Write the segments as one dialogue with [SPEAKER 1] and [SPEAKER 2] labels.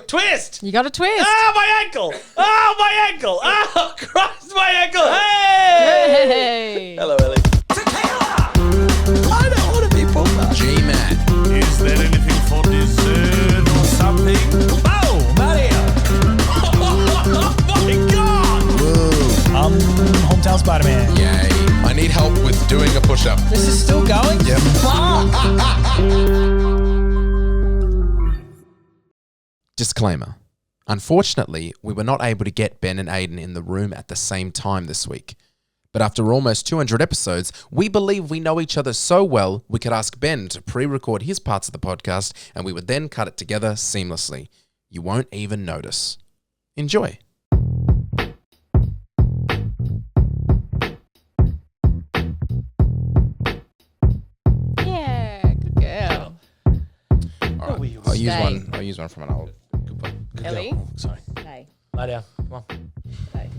[SPEAKER 1] twist.
[SPEAKER 2] You got to twist.
[SPEAKER 1] Ah, my ankle. Oh, my ankle. Oh, Christ, my ankle. Hey. Hello, Ellie.
[SPEAKER 3] I don't want to be Beppa. GMat.
[SPEAKER 4] Is there anything for dessert or something? Oh, Mario!
[SPEAKER 1] Oh, my God.
[SPEAKER 3] Woo.
[SPEAKER 4] Hometown Spider-Man.
[SPEAKER 3] Yay. I need help with doing a push-up.
[SPEAKER 4] This is still going?
[SPEAKER 3] Yep. Disclaimer. Unfortunately, we were not able to get Ben and Aidan in the room at the same time this week. But after almost 200 episodes, we believe we know each other so well, we could ask Ben to pre-record his parts of the podcast and we would then cut it together seamlessly. You won't even notice. Enjoy.
[SPEAKER 2] Yeah, good girl.
[SPEAKER 3] All right. I'll use one from an old.
[SPEAKER 1] Good
[SPEAKER 2] Ellie?
[SPEAKER 1] girl. Oh, sorry.
[SPEAKER 2] Hey.
[SPEAKER 1] Lie down. Come on.
[SPEAKER 2] Hey.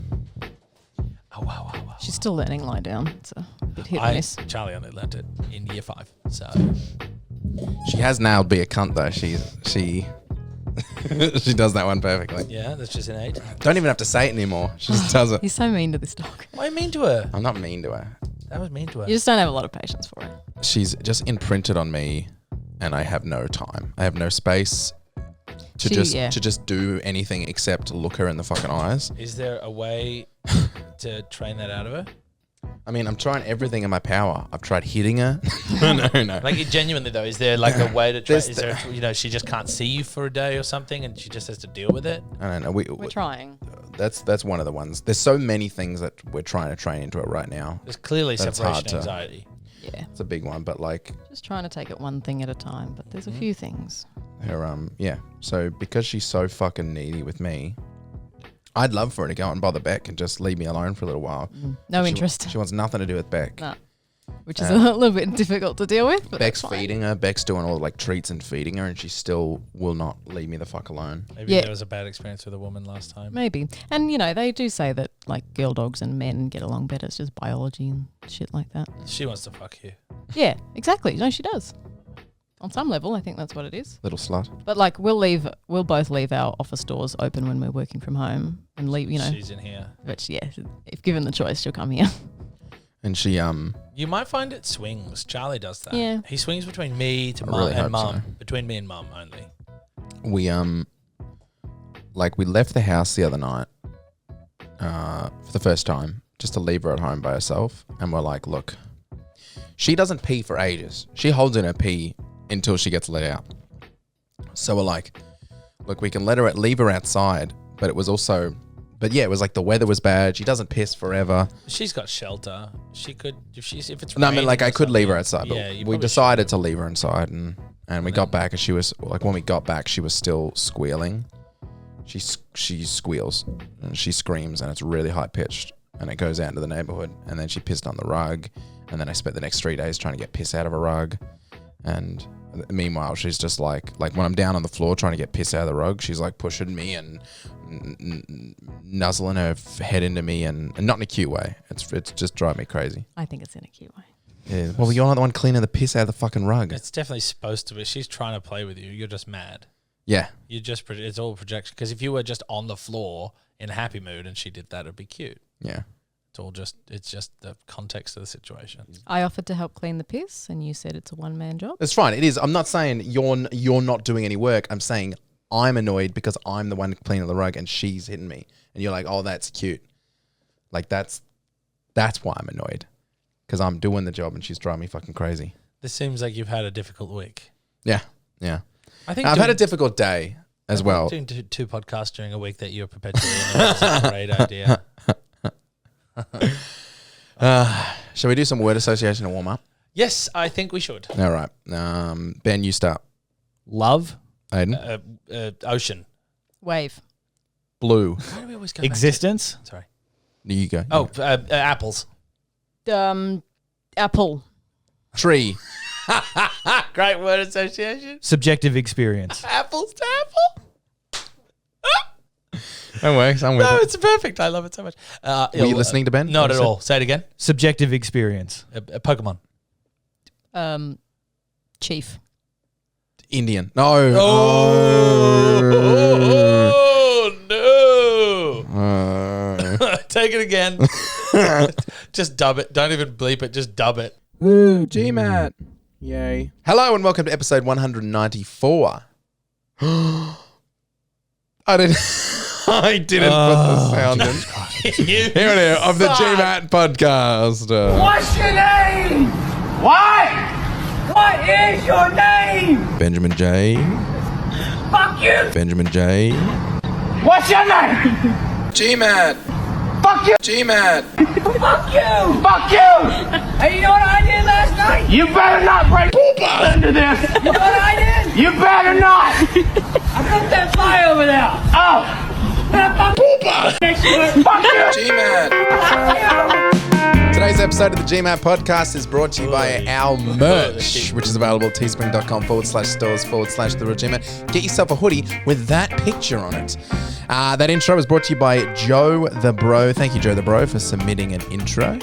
[SPEAKER 1] Oh, wow.
[SPEAKER 2] She's still learning lie down. It's a bit hit and miss.
[SPEAKER 1] Charlie only learnt it in year 5. So
[SPEAKER 3] She has nailed be a cunt though. She she does that one perfectly.
[SPEAKER 1] yeah, that's just innate.
[SPEAKER 3] Don't even have to say it anymore. She just does it.
[SPEAKER 2] He's so mean to this dog.
[SPEAKER 1] Why are you mean to her?
[SPEAKER 3] I'm not mean to her.
[SPEAKER 1] That was mean to her.
[SPEAKER 2] You just don't have a lot of patience for it.
[SPEAKER 3] She's just imprinted on me, and I have no time. I have no space to just do anything except look her in the fucking eyes.
[SPEAKER 1] Is there a way to train that out of her?
[SPEAKER 3] I mean, I'm trying everything in my power. I've tried hitting her. No.
[SPEAKER 1] Like, genuinely though, is there like a way to train? Is there, she just can't see you for a day or something, and she just has to deal with it?
[SPEAKER 3] I don't know.
[SPEAKER 2] We're trying.
[SPEAKER 3] That's one of the ones. There's so many things that we're trying to train into it right now.
[SPEAKER 1] There's clearly
[SPEAKER 3] That's
[SPEAKER 1] separation
[SPEAKER 3] hard to-
[SPEAKER 1] anxiety.
[SPEAKER 2] Yeah.
[SPEAKER 3] It's a big one, but like
[SPEAKER 2] Just trying to take it one thing at a time, but there's a few things.
[SPEAKER 3] her So because she's so fucking needy with me, I'd love for her to go out and bother Beck and just leave me alone for a little while.
[SPEAKER 2] No
[SPEAKER 3] She-
[SPEAKER 2] interest.
[SPEAKER 3] She wants nothing to do with Beck.
[SPEAKER 2] No. Which is a little bit difficult to deal with. But
[SPEAKER 3] Beck's
[SPEAKER 2] that's fine.
[SPEAKER 3] feeding her. Beck's doing all like treats and feeding her, and she still will not leave me the fuck alone.
[SPEAKER 1] Maybe
[SPEAKER 2] Yeah.
[SPEAKER 1] there was a bad experience with a woman last time.
[SPEAKER 2] Maybe. And, they do say that, like, girl dogs and men get along better. It's just biology and shit like that.
[SPEAKER 1] She wants to fuck you.
[SPEAKER 2] Yeah, exactly. No, she does. On some level, I think that's what it is.
[SPEAKER 3] Little slut.
[SPEAKER 2] But, like, we'll both leave our office doors open when we're working from home and leave,
[SPEAKER 1] She's in here.
[SPEAKER 2] But, yeah, if given the choice, she'll come here.
[SPEAKER 3] And she
[SPEAKER 1] You might find it swings. Charlie does that.
[SPEAKER 2] Yeah.
[SPEAKER 1] He swings between me to
[SPEAKER 3] I
[SPEAKER 1] mum
[SPEAKER 3] really
[SPEAKER 1] and
[SPEAKER 3] hope
[SPEAKER 1] mum.
[SPEAKER 3] so.
[SPEAKER 1] Between me and mum only.
[SPEAKER 3] we left the house the other night for the first time just to leave her at home by herself, and we're like, look, she doesn't pee for ages. She holds in her pee until she gets let out. So we're like, look, we can leave her outside, but it was like the weather was bad. She doesn't piss forever.
[SPEAKER 1] She's got shelter. She could if it's.
[SPEAKER 3] No, I mean, like,
[SPEAKER 1] raining
[SPEAKER 3] I
[SPEAKER 1] or
[SPEAKER 3] could leave her
[SPEAKER 1] something.
[SPEAKER 3] outside, but
[SPEAKER 1] Yeah, you
[SPEAKER 3] we
[SPEAKER 1] probably
[SPEAKER 3] decided
[SPEAKER 1] should.
[SPEAKER 3] to leave her inside, and we got back, and she was like, when we got back, she was still squealing. She squeals and she screams, and it's really high pitched, and it goes out into the neighborhood. And then she pissed on the rug, and then I spent the next 3 days trying to get piss out of a rug. And meanwhile, she's just like when I'm down on the floor trying to get piss out of the rug, she's like pushing me and nuzzling her head into me, and not in a cute way. It's just driving me crazy.
[SPEAKER 2] I think it's in a cute way.
[SPEAKER 3] Yeah. Well, you're not the one cleaning the piss out of the fucking rug.
[SPEAKER 1] It's definitely supposed to be. She's trying to play with you. You're just mad.
[SPEAKER 3] Yeah.
[SPEAKER 1] It's all projection. Because if you were just on the floor in a happy mood and she did that, it'd be cute.
[SPEAKER 3] Yeah.
[SPEAKER 1] It's just the context of the situation.
[SPEAKER 2] I offered to help clean the piss, and you said it's a one-man job.
[SPEAKER 3] It's fine. It is. I'm not saying you're not doing any work. I'm saying I'm annoyed because I'm the one cleaning the rug and she's hitting me. And you're like, oh, that's cute. Like, that's why I'm annoyed. Because I'm doing the job and she's driving me fucking crazy.
[SPEAKER 1] This seems like you've had a difficult week.
[SPEAKER 3] Yeah.
[SPEAKER 1] I think
[SPEAKER 3] I've had a difficult day as well.
[SPEAKER 1] Doing two podcasts during a week that you're perpetually in is a great idea.
[SPEAKER 3] Shall we do some word association and warm up?
[SPEAKER 1] Yes, I think we should.
[SPEAKER 3] All right. Ben, you start.
[SPEAKER 4] Love.
[SPEAKER 3] Aidan.
[SPEAKER 1] Ocean.
[SPEAKER 2] Wave.
[SPEAKER 3] Blue.
[SPEAKER 1] Why do we always go
[SPEAKER 4] Existence.
[SPEAKER 1] back to- Sorry.
[SPEAKER 3] You go.
[SPEAKER 1] Oh, apples.
[SPEAKER 2] Apple.
[SPEAKER 3] Tree.
[SPEAKER 1] Great word association.
[SPEAKER 4] Subjective experience.
[SPEAKER 1] Apples to apple.
[SPEAKER 3] That works. I'm with
[SPEAKER 1] No,
[SPEAKER 3] it.
[SPEAKER 1] it's perfect. I love it so much.
[SPEAKER 3] Were you listening to Ben?
[SPEAKER 1] Not at all. Say it again.
[SPEAKER 4] Subjective experience.
[SPEAKER 1] A Pokemon.
[SPEAKER 2] Chief.
[SPEAKER 3] Indian. No.
[SPEAKER 1] Oh. again. Just dub it. Don't even bleep it. Just dub it.
[SPEAKER 3] Woo, GMat. Yay. Hello and welcome to episode 194. I didn't put the sound in. Here it is of the GMat podcast.
[SPEAKER 5] What's your name? What? What is your name?
[SPEAKER 3] Benjamin J.
[SPEAKER 5] Fuck you.
[SPEAKER 3] Benjamin J.
[SPEAKER 5] What's your name?
[SPEAKER 3] GMat.
[SPEAKER 5] Fuck you.
[SPEAKER 3] GMat.
[SPEAKER 5] Fuck you. Fuck you. Hey, you know what I did last night? You better not break into this. You know what I did? You better not. I broke that fly over there. Oh. Fuck you. Fuck you.
[SPEAKER 3] GMat.
[SPEAKER 5] Fuck you.
[SPEAKER 3] Today's episode of the GMat podcast is brought to you by our merch, which is available at teespring.com/stores/therealgmat. Get yourself a hoodie with that picture on it. That intro was brought to you by Joe the Bro. Thank you, Joe the Bro, for submitting an intro.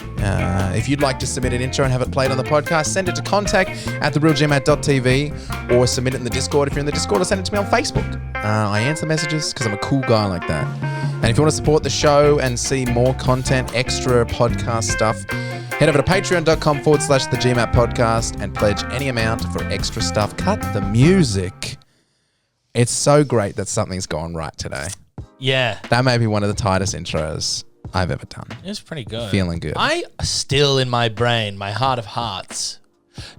[SPEAKER 3] If you'd like to submit an intro and have it played on the podcast, send it to contact@therealgmat.tv or submit it in the Discord. If you're in the Discord, or send it to me on Facebook. I answer messages because I'm a cool guy like that. And if you want to support the show and see more content, extra podcast stuff, head over to patreon.com/the GMat podcast and pledge any amount for extra stuff. Cut the music. It's so great that something's gone right today.
[SPEAKER 1] Yeah.
[SPEAKER 3] That may be one of the tightest intros I've ever done.
[SPEAKER 1] It was pretty good.
[SPEAKER 3] Feeling good.
[SPEAKER 1] I still in my brain, my heart of hearts.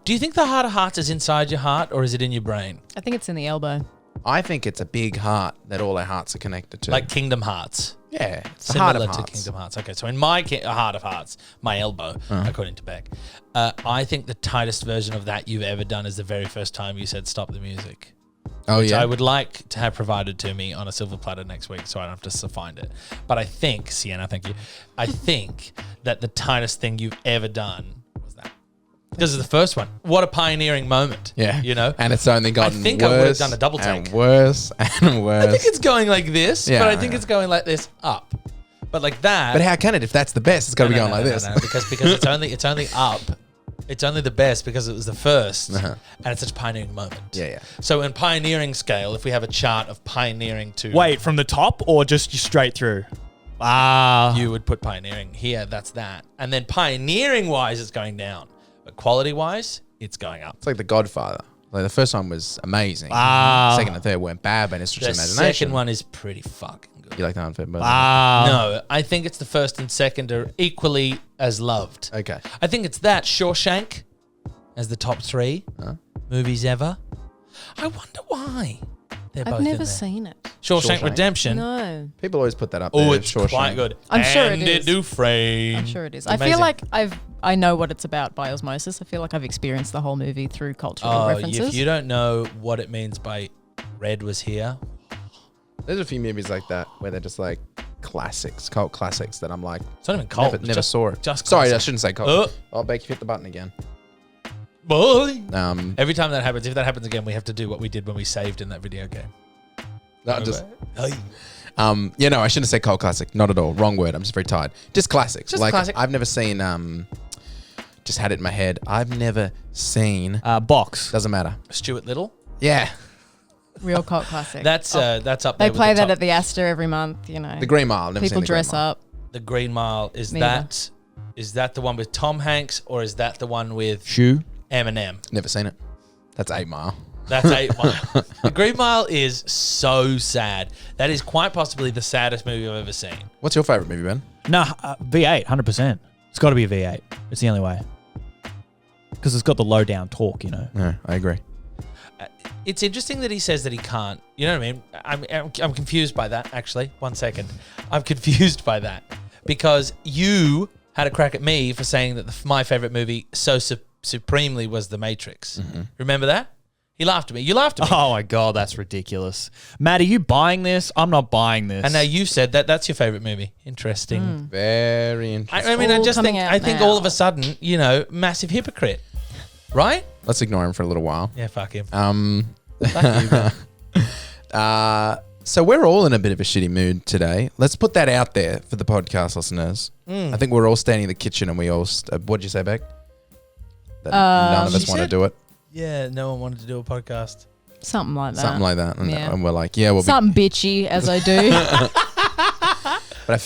[SPEAKER 1] Do you think the heart of hearts is inside your heart or is it in your brain?
[SPEAKER 2] I think it's in the elbow.
[SPEAKER 3] I think it's a big heart that all our hearts are connected to.
[SPEAKER 1] Like Kingdom Hearts.
[SPEAKER 3] Yeah, it's the heart
[SPEAKER 1] Similar
[SPEAKER 3] of
[SPEAKER 1] to
[SPEAKER 3] hearts.
[SPEAKER 1] Kingdom Hearts. Okay, so in my heart of hearts, my elbow, according to Beck, I think the tightest version of that you've ever done is the very first time you said stop the music.
[SPEAKER 3] Oh,
[SPEAKER 1] Which
[SPEAKER 3] yeah.
[SPEAKER 1] I would like to have provided to me on a silver platter next week so I don't have to find it. But I think, Sienna, thank you. I think that the tightest thing you've ever done was that. Because of the first one. What a pioneering moment.
[SPEAKER 3] Yeah.
[SPEAKER 1] You know?
[SPEAKER 3] And it's only gotten
[SPEAKER 1] I think
[SPEAKER 3] worse
[SPEAKER 1] I would have done a double take.
[SPEAKER 3] and worse and worse.
[SPEAKER 1] I think it's going like this,
[SPEAKER 3] Yeah,
[SPEAKER 1] but I think
[SPEAKER 3] yeah.
[SPEAKER 1] it's going like this up. But like that.
[SPEAKER 3] But how can it? If that's the best, it's got to be going like this.
[SPEAKER 1] No, because it's only up. It's only the best because it was the first, and it's such a pioneering moment.
[SPEAKER 3] Yeah, yeah.
[SPEAKER 1] So in pioneering scale, if we have a chart of pioneering to
[SPEAKER 6] Wait, from the top or just straight through?
[SPEAKER 1] you would put pioneering here. That's that, and then pioneering wise, it's going down, but quality wise, it's going up.
[SPEAKER 3] It's like The Godfather. Like the first one was amazing.
[SPEAKER 6] Wow.
[SPEAKER 3] Second and third weren't bad, but it's just
[SPEAKER 1] The
[SPEAKER 3] imagination.
[SPEAKER 1] second one is pretty fucking good.
[SPEAKER 3] You like that one, Fed?
[SPEAKER 1] No, I think it's the first and second are equally as loved.
[SPEAKER 3] Okay.
[SPEAKER 1] I think it's that Shawshank as the top three movies ever. I wonder why they're both
[SPEAKER 2] I've
[SPEAKER 1] in
[SPEAKER 2] never
[SPEAKER 1] there.
[SPEAKER 2] seen it.
[SPEAKER 1] Shawshank
[SPEAKER 3] Shawshank.
[SPEAKER 1] Redemption.
[SPEAKER 2] No,
[SPEAKER 3] People always put that up
[SPEAKER 1] Oh,
[SPEAKER 3] there.
[SPEAKER 1] it's
[SPEAKER 3] Shawshank.
[SPEAKER 1] quite good.
[SPEAKER 2] I'm sure it
[SPEAKER 1] Andy
[SPEAKER 2] is.
[SPEAKER 1] Dufresne.
[SPEAKER 2] I'm sure it is.
[SPEAKER 1] It's
[SPEAKER 2] I feel
[SPEAKER 1] amazing.
[SPEAKER 2] like I know what it's about by osmosis. I feel like I've experienced the whole movie through cultural references.
[SPEAKER 1] If you don't know what it means by Red was here,
[SPEAKER 3] There's a few movies like that where they're just like classics, cult classics that I'm like,
[SPEAKER 1] it's not even cult.
[SPEAKER 3] never
[SPEAKER 1] just,
[SPEAKER 3] saw it.
[SPEAKER 1] Just
[SPEAKER 3] Sorry, I
[SPEAKER 1] classic.
[SPEAKER 3] shouldn't say cult.
[SPEAKER 1] Uh.
[SPEAKER 3] Oh, Beck, you hit the button again.
[SPEAKER 1] Boy.
[SPEAKER 3] Every
[SPEAKER 1] Every time that happens, if that happens again, we have to do what we did when we saved in that video game.
[SPEAKER 3] no, just
[SPEAKER 1] Hey.
[SPEAKER 3] yeah, no, I shouldn't say cult classic. Not at all. Wrong word. I'm just very tired. Just classics.
[SPEAKER 1] Just
[SPEAKER 3] like
[SPEAKER 1] classic.
[SPEAKER 3] I've never seen. Just had it in my head. I've never seen.
[SPEAKER 6] Box.
[SPEAKER 3] Doesn't matter.
[SPEAKER 1] Stuart Little.
[SPEAKER 3] Yeah,
[SPEAKER 2] Real cult classic.
[SPEAKER 1] That's up
[SPEAKER 2] they
[SPEAKER 1] there.
[SPEAKER 2] play
[SPEAKER 1] with the
[SPEAKER 2] that
[SPEAKER 1] top.
[SPEAKER 2] at the Astor every month. You know,
[SPEAKER 3] The Green Mile. Never
[SPEAKER 2] people
[SPEAKER 3] seen the
[SPEAKER 2] dress
[SPEAKER 3] Green Mile.
[SPEAKER 2] up.
[SPEAKER 1] The Green Mile. Is
[SPEAKER 2] Me
[SPEAKER 1] that the one with Tom Hanks or is that the one with
[SPEAKER 6] Shoe.
[SPEAKER 1] Eminem?
[SPEAKER 3] Never seen it. That's 8 Mile.
[SPEAKER 1] That's 8 Mile. The Green Mile is so sad. That is quite possibly the saddest movie I've ever seen.
[SPEAKER 3] What's your favorite movie, Ben?
[SPEAKER 6] No, V8, 100%. It's got to be a V8. It's the only way. Because it's got the low down talk, you know.
[SPEAKER 3] No, I agree.
[SPEAKER 1] It's interesting that he says that he can't. You know what I mean? I'm confused by that, actually. 1 second. I'm confused by that. Because you had a crack at me for saying that my favorite movie so supremely was The Matrix. Remember that? He laughed at me. You laughed at me.
[SPEAKER 6] Oh my God, that's ridiculous. Matt, are you buying this? I'm not buying this.
[SPEAKER 1] And now you said that that's your favorite movie. Interesting.
[SPEAKER 3] Very interesting.
[SPEAKER 1] I mean, I
[SPEAKER 2] All
[SPEAKER 1] just
[SPEAKER 2] coming
[SPEAKER 1] think,
[SPEAKER 2] out
[SPEAKER 1] I think
[SPEAKER 2] now.
[SPEAKER 1] all of a sudden, you know, massive hypocrite. Right?
[SPEAKER 3] Let's ignore him for a little while.
[SPEAKER 1] Yeah, fuck him.
[SPEAKER 3] Fuck you. So we're all in a bit of a shitty mood today. Let's put that out there for the podcast listeners. I think we're all standing in the kitchen and we all... what'd you say, Beck? That none of us
[SPEAKER 1] She
[SPEAKER 3] want to
[SPEAKER 1] said-
[SPEAKER 3] do it.
[SPEAKER 1] Yeah, no one wanted to do a podcast.
[SPEAKER 2] Something like that.
[SPEAKER 3] Something like that. And,
[SPEAKER 2] Yeah.
[SPEAKER 3] and we're like, yeah, well...
[SPEAKER 2] Something bitchy as I do.
[SPEAKER 3] But I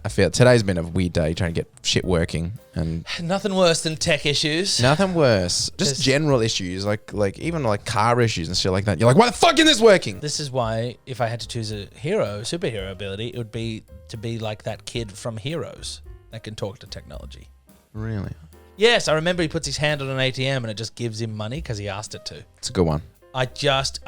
[SPEAKER 3] feel today's been a weird day trying to get shit working, and
[SPEAKER 1] Nothing worse than tech issues.
[SPEAKER 3] nothing worse. Just
[SPEAKER 1] Just-
[SPEAKER 3] general issues, like even like car issues and shit like that. You're like, why the fuck isn't this working?
[SPEAKER 1] This is why, if I had to choose a superhero ability, it would be to be like that kid from Heroes that can talk to technology.
[SPEAKER 3] Really?
[SPEAKER 1] Yes, I remember he puts his hand on an ATM and it just gives him money because he asked it to.
[SPEAKER 3] It's a good one.
[SPEAKER 1] I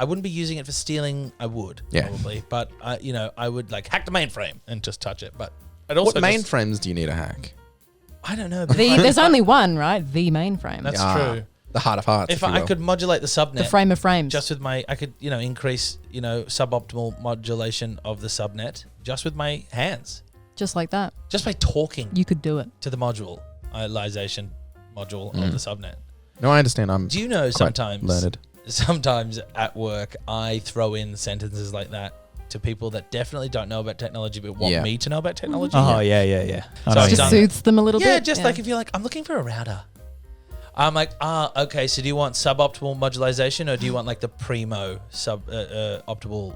[SPEAKER 1] wouldn't be using it for stealing. I would,
[SPEAKER 3] Yeah.
[SPEAKER 1] probably. But, I would like hack the mainframe and just touch it. But I'd also
[SPEAKER 3] What mainframes do you need to hack?
[SPEAKER 1] I don't know. But
[SPEAKER 2] There's only one, right? The mainframe.
[SPEAKER 1] That's
[SPEAKER 3] Ah,
[SPEAKER 1] true.
[SPEAKER 3] The heart of hearts.
[SPEAKER 1] If
[SPEAKER 3] you
[SPEAKER 1] I
[SPEAKER 3] will.
[SPEAKER 1] could modulate the subnet.
[SPEAKER 2] the frame of frames.
[SPEAKER 1] Just with I could, increase, suboptimal modulation of the subnet just with my hands.
[SPEAKER 2] Just like that.
[SPEAKER 1] Just by talking
[SPEAKER 2] You could do it.
[SPEAKER 1] to the modulation module of the subnet.
[SPEAKER 3] No, I understand. I'm
[SPEAKER 1] Do you know
[SPEAKER 3] quite learned.
[SPEAKER 1] sometimes at work I throw in sentences like that to people that definitely don't know about technology but want
[SPEAKER 3] Yeah.
[SPEAKER 1] me to know about technology?
[SPEAKER 6] Oh, yeah. I
[SPEAKER 1] So
[SPEAKER 6] know
[SPEAKER 1] I've
[SPEAKER 6] what you
[SPEAKER 2] Just
[SPEAKER 1] done
[SPEAKER 6] mean.
[SPEAKER 2] soothes them a little
[SPEAKER 1] Yeah,
[SPEAKER 2] bit.
[SPEAKER 1] just like if you're like, I'm looking for a router. I'm like, okay, so do you want suboptimal modulation or do you want like the primo optimal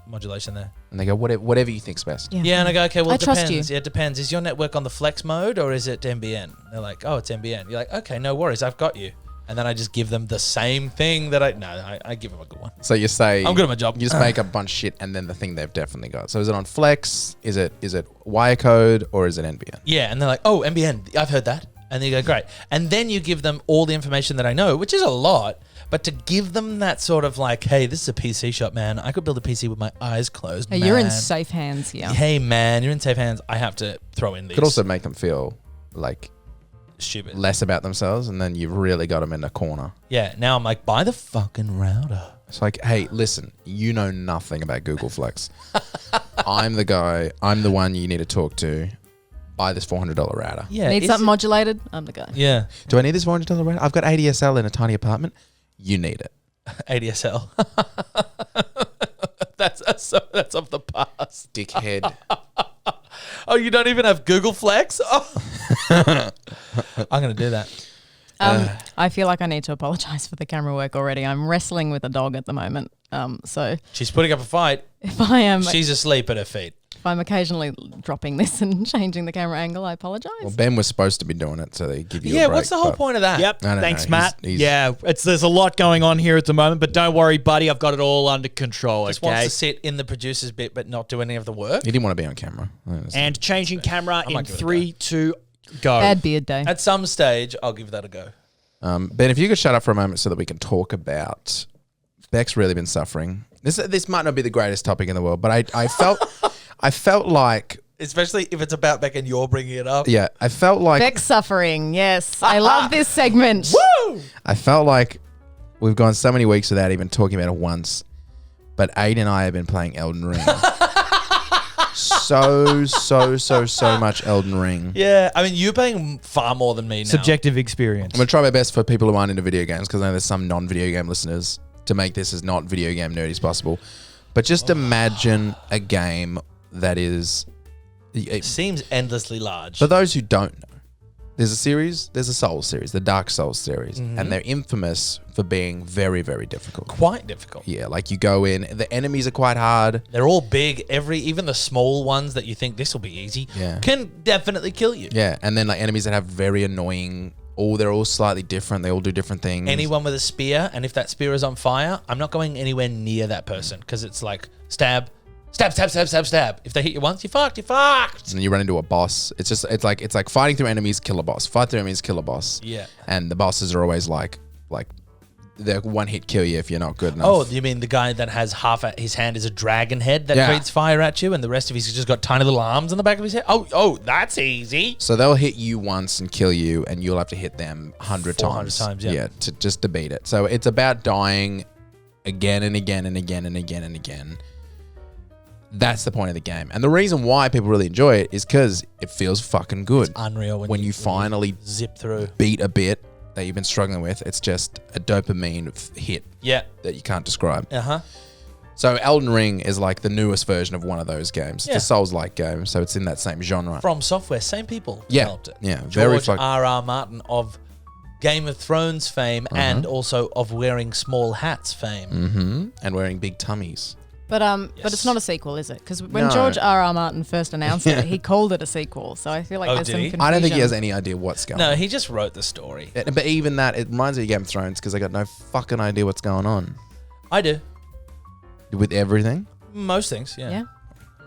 [SPEAKER 1] modulation there?
[SPEAKER 3] And they go, whatever you think's best.
[SPEAKER 1] Yeah, and I go, okay, well,
[SPEAKER 2] I
[SPEAKER 1] it
[SPEAKER 2] trust
[SPEAKER 1] depends.
[SPEAKER 2] you.
[SPEAKER 1] Yeah, it depends. Is your network on the flex mode or is it NBN? They're like, oh, it's NBN. You're like, okay, no worries, I've got you. And then I just give them the same thing that I give them a good one.
[SPEAKER 3] So you say
[SPEAKER 1] I'm good at my job.
[SPEAKER 3] You just make up a bunch of shit, and then the thing they've definitely got. So is it on Flex? Is it Wirecode or is it NBN?
[SPEAKER 1] Yeah, and they're like, oh, NBN, I've heard that. And then you go, great. And then you give them all the information that I know, which is a lot, but to give them that sort of like, hey, this is a PC shop, man. I could build a PC with my eyes closed,
[SPEAKER 2] Hey,
[SPEAKER 1] man.
[SPEAKER 2] you're in safe hands here.
[SPEAKER 1] Hey, man, you're in safe hands. I have to throw in these.
[SPEAKER 3] Could also make them feel like
[SPEAKER 1] stupid.
[SPEAKER 3] less about themselves, and then you've really got them in a corner.
[SPEAKER 1] Yeah, now I'm like, buy the fucking router.
[SPEAKER 3] It's like, hey, listen, you know nothing about Google Flex. I'm the guy. I'm the one you need to talk to. Buy this $400 router.
[SPEAKER 1] Yeah.
[SPEAKER 2] Need
[SPEAKER 1] is
[SPEAKER 2] something
[SPEAKER 1] it-
[SPEAKER 2] modulated? I'm the guy.
[SPEAKER 1] Yeah.
[SPEAKER 3] Do I need this $400 router? I've got ADSL in a tiny apartment. You need it.
[SPEAKER 1] ADSL. that's of the past.
[SPEAKER 3] Dickhead.
[SPEAKER 1] Oh, you don't even have Google Flex? Oh. I'm going to do that.
[SPEAKER 2] I feel like I need to apologize for the camera work already. I'm wrestling with a dog at the moment. So
[SPEAKER 1] She's putting up a fight.
[SPEAKER 2] if I am,
[SPEAKER 1] She's asleep at her feet.
[SPEAKER 2] if I'm occasionally dropping this and changing the camera angle, I apologize.
[SPEAKER 3] Well, Ben was supposed to be doing it, so they give you a
[SPEAKER 1] Yeah,
[SPEAKER 3] break,
[SPEAKER 1] what's the whole
[SPEAKER 3] but-
[SPEAKER 1] point of that?
[SPEAKER 6] Yep.
[SPEAKER 3] I don't
[SPEAKER 6] Thanks,
[SPEAKER 3] know.
[SPEAKER 6] Matt.
[SPEAKER 3] He's-
[SPEAKER 6] yeah, there's a lot going on here at the moment, but don't worry, buddy. I've got it all under control.
[SPEAKER 1] Just wants
[SPEAKER 6] Okay.
[SPEAKER 1] to sit in the producer's bit but not do any of the work.
[SPEAKER 3] He didn't want to be on camera. I understand.
[SPEAKER 6] And changing camera in
[SPEAKER 1] might give it a
[SPEAKER 6] 3, 2, go.
[SPEAKER 2] Bad beard day.
[SPEAKER 1] At some stage, I'll give that a go.
[SPEAKER 3] Ben, if you could shut up for a moment so that we can talk about Beck's really been suffering. This might not be the greatest topic in the world, but I felt like,
[SPEAKER 1] Especially if it's about Beck and you're bringing it up.
[SPEAKER 3] yeah, I felt like
[SPEAKER 2] Beck's suffering. Yes, I love this segment.
[SPEAKER 1] Woo!
[SPEAKER 3] I felt like we've gone so many weeks without even talking about it once. But Aidan and I have been playing Elden Ring. so much Elden Ring.
[SPEAKER 1] Yeah, I mean, you're paying far more than me now.
[SPEAKER 6] Subjective experience.
[SPEAKER 3] I'm going to try my best for people who aren't into video games, because I know there's some non-video game listeners, to make this as not video game nerdy as possible. But just imagine a game that is...
[SPEAKER 1] It seems endlessly large.
[SPEAKER 3] For those who don't know, there's a Souls series, the Dark Souls series, and they're infamous for being very, very difficult.
[SPEAKER 1] Quite difficult.
[SPEAKER 3] Yeah, like you go in, the enemies are quite hard.
[SPEAKER 1] They're all big. Even the small ones that you think this will be easy
[SPEAKER 3] Yeah.
[SPEAKER 1] can definitely kill you.
[SPEAKER 3] Yeah, and then like enemies that have very annoying, they're all slightly different. They all do different things.
[SPEAKER 1] Anyone with a spear, and if that spear is on fire, I'm not going anywhere near that person because it's like stab. If they hit you once, you're fucked.
[SPEAKER 3] And you run into a boss. It's like fighting through enemies, kill a boss. Fight through enemies, kill a boss.
[SPEAKER 1] Yeah.
[SPEAKER 3] And the bosses are always like they're one hit kill you if you're not good enough.
[SPEAKER 1] Oh, you mean the guy that has his hand is a dragon head that
[SPEAKER 3] Yeah.
[SPEAKER 1] breathes fire at you, and the rest of he's just got tiny little arms on the back of his head? Oh, that's easy.
[SPEAKER 3] So they'll hit you once and kill you, and you'll have to hit them 100
[SPEAKER 1] 400
[SPEAKER 3] times.
[SPEAKER 1] times, yeah.
[SPEAKER 3] Just to beat it. So it's about dying again and again and again and again and again. That's the point of the game. And the reason why people really enjoy it is because it feels fucking good.
[SPEAKER 1] Unreal
[SPEAKER 3] when you finally
[SPEAKER 1] zip through.
[SPEAKER 3] beat a bit that you've been struggling with. It's just a dopamine hit
[SPEAKER 1] Yeah.
[SPEAKER 3] that you can't describe.
[SPEAKER 1] Uh-huh.
[SPEAKER 3] So Elden Ring is like the newest version of one of those games.
[SPEAKER 1] Yeah.
[SPEAKER 3] It's a Souls-like game, so it's in that same genre.
[SPEAKER 1] From Software, same people
[SPEAKER 3] Yeah.
[SPEAKER 1] developed it.
[SPEAKER 3] Yeah, very
[SPEAKER 1] George
[SPEAKER 3] fuck-
[SPEAKER 1] R.R. Martin of Game of Thrones fame and also of wearing small hats fame.
[SPEAKER 3] And wearing big tummies.
[SPEAKER 2] But it's not a sequel, is it? Because when
[SPEAKER 3] No.
[SPEAKER 2] George R.R. Martin first announced it, he called it a sequel. So I feel like
[SPEAKER 1] Oh,
[SPEAKER 2] there's
[SPEAKER 1] did
[SPEAKER 2] some
[SPEAKER 1] he?
[SPEAKER 2] confusion.
[SPEAKER 3] I don't think he has any idea what's going
[SPEAKER 1] No,
[SPEAKER 3] on.
[SPEAKER 1] he just wrote the story.
[SPEAKER 3] But even that, it reminds me of Game of Thrones because I got no fucking idea what's going on
[SPEAKER 1] I do.
[SPEAKER 3] with everything.
[SPEAKER 1] Most things, yeah.
[SPEAKER 2] Yeah.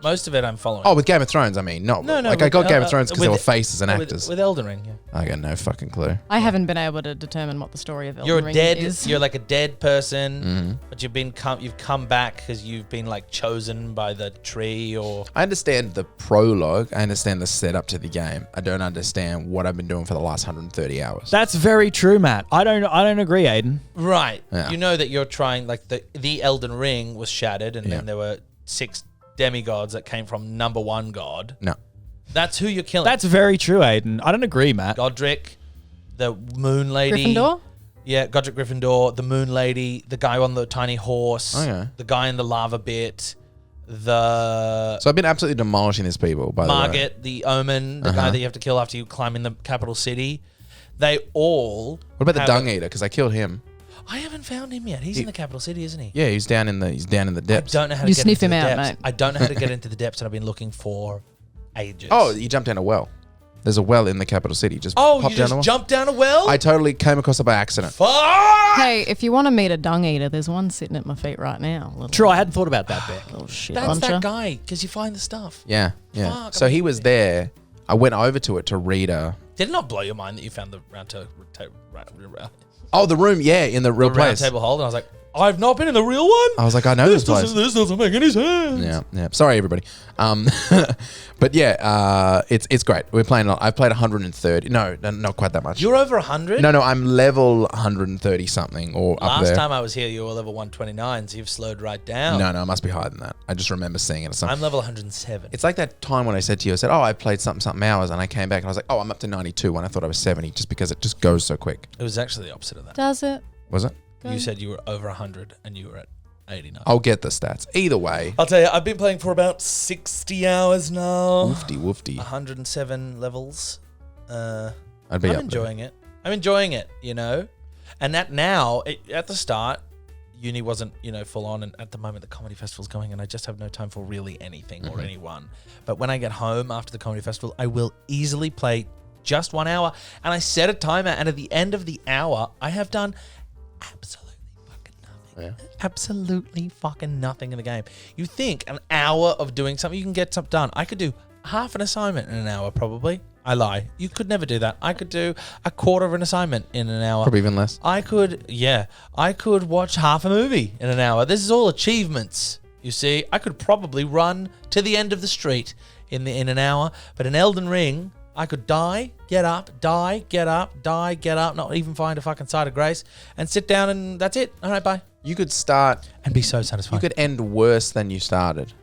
[SPEAKER 1] Most of it I'm following.
[SPEAKER 3] Oh, with Game of Thrones, I mean,
[SPEAKER 1] no.
[SPEAKER 3] Like I
[SPEAKER 1] with
[SPEAKER 3] got Game of Thrones because they
[SPEAKER 1] with-
[SPEAKER 3] were faces and
[SPEAKER 1] with-
[SPEAKER 3] actors.
[SPEAKER 1] With Elden Ring, yeah.
[SPEAKER 3] I got no fucking clue.
[SPEAKER 2] I haven't been able to determine what the story of Elden
[SPEAKER 1] You're
[SPEAKER 2] Ring
[SPEAKER 1] dead.
[SPEAKER 2] is.
[SPEAKER 1] You're like a dead person,
[SPEAKER 3] Mm-hmm.
[SPEAKER 1] but you've come back because you've been like chosen by the tree or.
[SPEAKER 3] I understand the prologue. I understand the setup to the game. I don't understand what I've been doing for the last 130 hours.
[SPEAKER 6] That's very true, Matt. I don't agree, Aiden.
[SPEAKER 1] Right.
[SPEAKER 3] Yeah.
[SPEAKER 1] You know that you're trying, like the Elden Ring was shattered, and
[SPEAKER 3] Yeah.
[SPEAKER 1] then there were 6 demigods that came from number 1 god.
[SPEAKER 3] No.
[SPEAKER 1] That's who you're killing.
[SPEAKER 6] That's very true, Aiden. I don't agree, Matt.
[SPEAKER 1] Godric, the Moon Lady.
[SPEAKER 2] Gryffindor?
[SPEAKER 1] Yeah, Godric Gryffindor, the Moon Lady, the guy on the tiny horse,
[SPEAKER 3] Okay.
[SPEAKER 1] the guy in the lava bit, the
[SPEAKER 3] So I've been absolutely demolishing these people, by the way.
[SPEAKER 1] Margit, the Omen, the guy that you have to kill after you climb in the capital city. They all.
[SPEAKER 3] What about the
[SPEAKER 1] have
[SPEAKER 3] Dung
[SPEAKER 1] a-
[SPEAKER 3] Eater? Because I killed him.
[SPEAKER 1] I haven't found him yet. He's in the capital city, isn't he?
[SPEAKER 3] Yeah, he's down in the
[SPEAKER 1] I
[SPEAKER 3] depths.
[SPEAKER 1] don't know how to
[SPEAKER 2] You
[SPEAKER 1] get
[SPEAKER 2] sniff
[SPEAKER 1] into
[SPEAKER 2] him
[SPEAKER 1] the
[SPEAKER 2] out,
[SPEAKER 1] depths.
[SPEAKER 2] mate.
[SPEAKER 1] I don't know how to get into the depths, and I've been looking for ages.
[SPEAKER 3] Oh, you jumped down a well. There's a well in the capital city. Just
[SPEAKER 1] Oh,
[SPEAKER 3] pop
[SPEAKER 1] you
[SPEAKER 3] down
[SPEAKER 1] just
[SPEAKER 3] a well.
[SPEAKER 1] jumped down a well?
[SPEAKER 3] I totally came across it by accident.
[SPEAKER 1] Fuck!
[SPEAKER 2] Hey, if you want to meet a dung eater, there's one sitting at my feet right now.
[SPEAKER 6] True, I hadn't thought about that bit.
[SPEAKER 2] Little shit
[SPEAKER 1] That's
[SPEAKER 2] luncher.
[SPEAKER 1] that guy, because you find the stuff.
[SPEAKER 3] Yeah, yeah.
[SPEAKER 1] Fuck,
[SPEAKER 3] So he
[SPEAKER 1] amazing.
[SPEAKER 3] was there. I went over to it to read a.
[SPEAKER 1] Did it not blow your mind that you found the round
[SPEAKER 3] Oh, the room. Yeah, in the real place.
[SPEAKER 1] table hold? And I was like, I've not been in the real one?
[SPEAKER 3] I was like, I know this place.
[SPEAKER 1] This doesn't make any sense.
[SPEAKER 3] Yeah, yeah. Sorry, everybody. But yeah, it's great. We're playing. I've played 130. No, not quite that much.
[SPEAKER 1] You're over 100?
[SPEAKER 3] No, I'm level 130 something or up
[SPEAKER 1] Last
[SPEAKER 3] there.
[SPEAKER 1] time I was here, you were level 129, so you've slowed right down.
[SPEAKER 3] No, it must be higher than that. I just remember seeing it. Or something.
[SPEAKER 1] I'm level 107.
[SPEAKER 3] It's like that time when I said to you, I said, oh, I played something hours, and I came back and I was like, oh, I'm up to 92 when I thought I was 70, just because it just goes so quick.
[SPEAKER 1] It was actually the opposite of that.
[SPEAKER 2] Does it?
[SPEAKER 3] Was it?
[SPEAKER 1] You said you were over 100 and you were at 89.
[SPEAKER 3] I'll get the stats. Either way,
[SPEAKER 1] I'll tell you, I've been playing for about 60 hours now.
[SPEAKER 3] woofty woofty.
[SPEAKER 1] 107 levels.
[SPEAKER 3] I'd be
[SPEAKER 1] I'm
[SPEAKER 3] up there.
[SPEAKER 1] enjoying it. I'm enjoying it, you know? And that now, at the start, uni wasn't, full on. And at the moment, the comedy festival's going and I just have no time for really anything or anyone. But when I get home after the comedy festival, I will easily play just 1 hour. And I set a timer. And at the end of the hour, I have done absolutely fucking nothing.
[SPEAKER 3] Yeah.
[SPEAKER 1] Absolutely fucking nothing in the game. You think an hour of doing something, you can get something done. I could do half an assignment in an hour, probably. I lie. You could never do that. I could do a quarter of an assignment in an hour.
[SPEAKER 3] Probably even less.
[SPEAKER 1] I could watch half a movie in an hour. This is all achievements. You see, I could probably run to the end of the street in an hour. But in Elden Ring, I could die, get up, die, get up, die, get up, not even find a fucking side of grace, and sit down and that's it. All right, bye.
[SPEAKER 3] You could start.
[SPEAKER 1] And be so
[SPEAKER 3] You
[SPEAKER 1] satisfied.
[SPEAKER 3] could end worse than you started.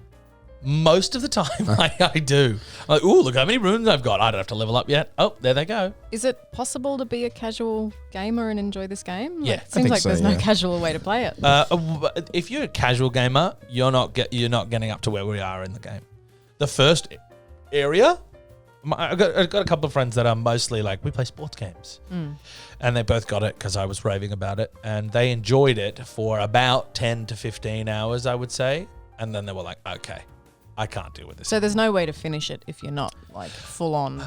[SPEAKER 1] Most of the time, I do. I'm like, ooh, look how many runes I've got. I don't have to level up yet. Oh, there they go.
[SPEAKER 2] Is it possible to be a casual gamer and enjoy this game?
[SPEAKER 1] Yeah.
[SPEAKER 2] It
[SPEAKER 1] I
[SPEAKER 2] seems
[SPEAKER 3] think
[SPEAKER 2] like
[SPEAKER 3] so,
[SPEAKER 2] there's
[SPEAKER 3] yeah.
[SPEAKER 2] no casual way to play it.
[SPEAKER 1] If you're a casual gamer, you're not getting up to where we are in the game. The first area, I've got a couple of friends that are mostly like, we play sports games. And they both got it because I was raving about it. And they enjoyed it for about 10 to 15 hours, I would say. And then they were like, okay, I can't deal with this.
[SPEAKER 2] So there's no way to finish it if you're not like full on.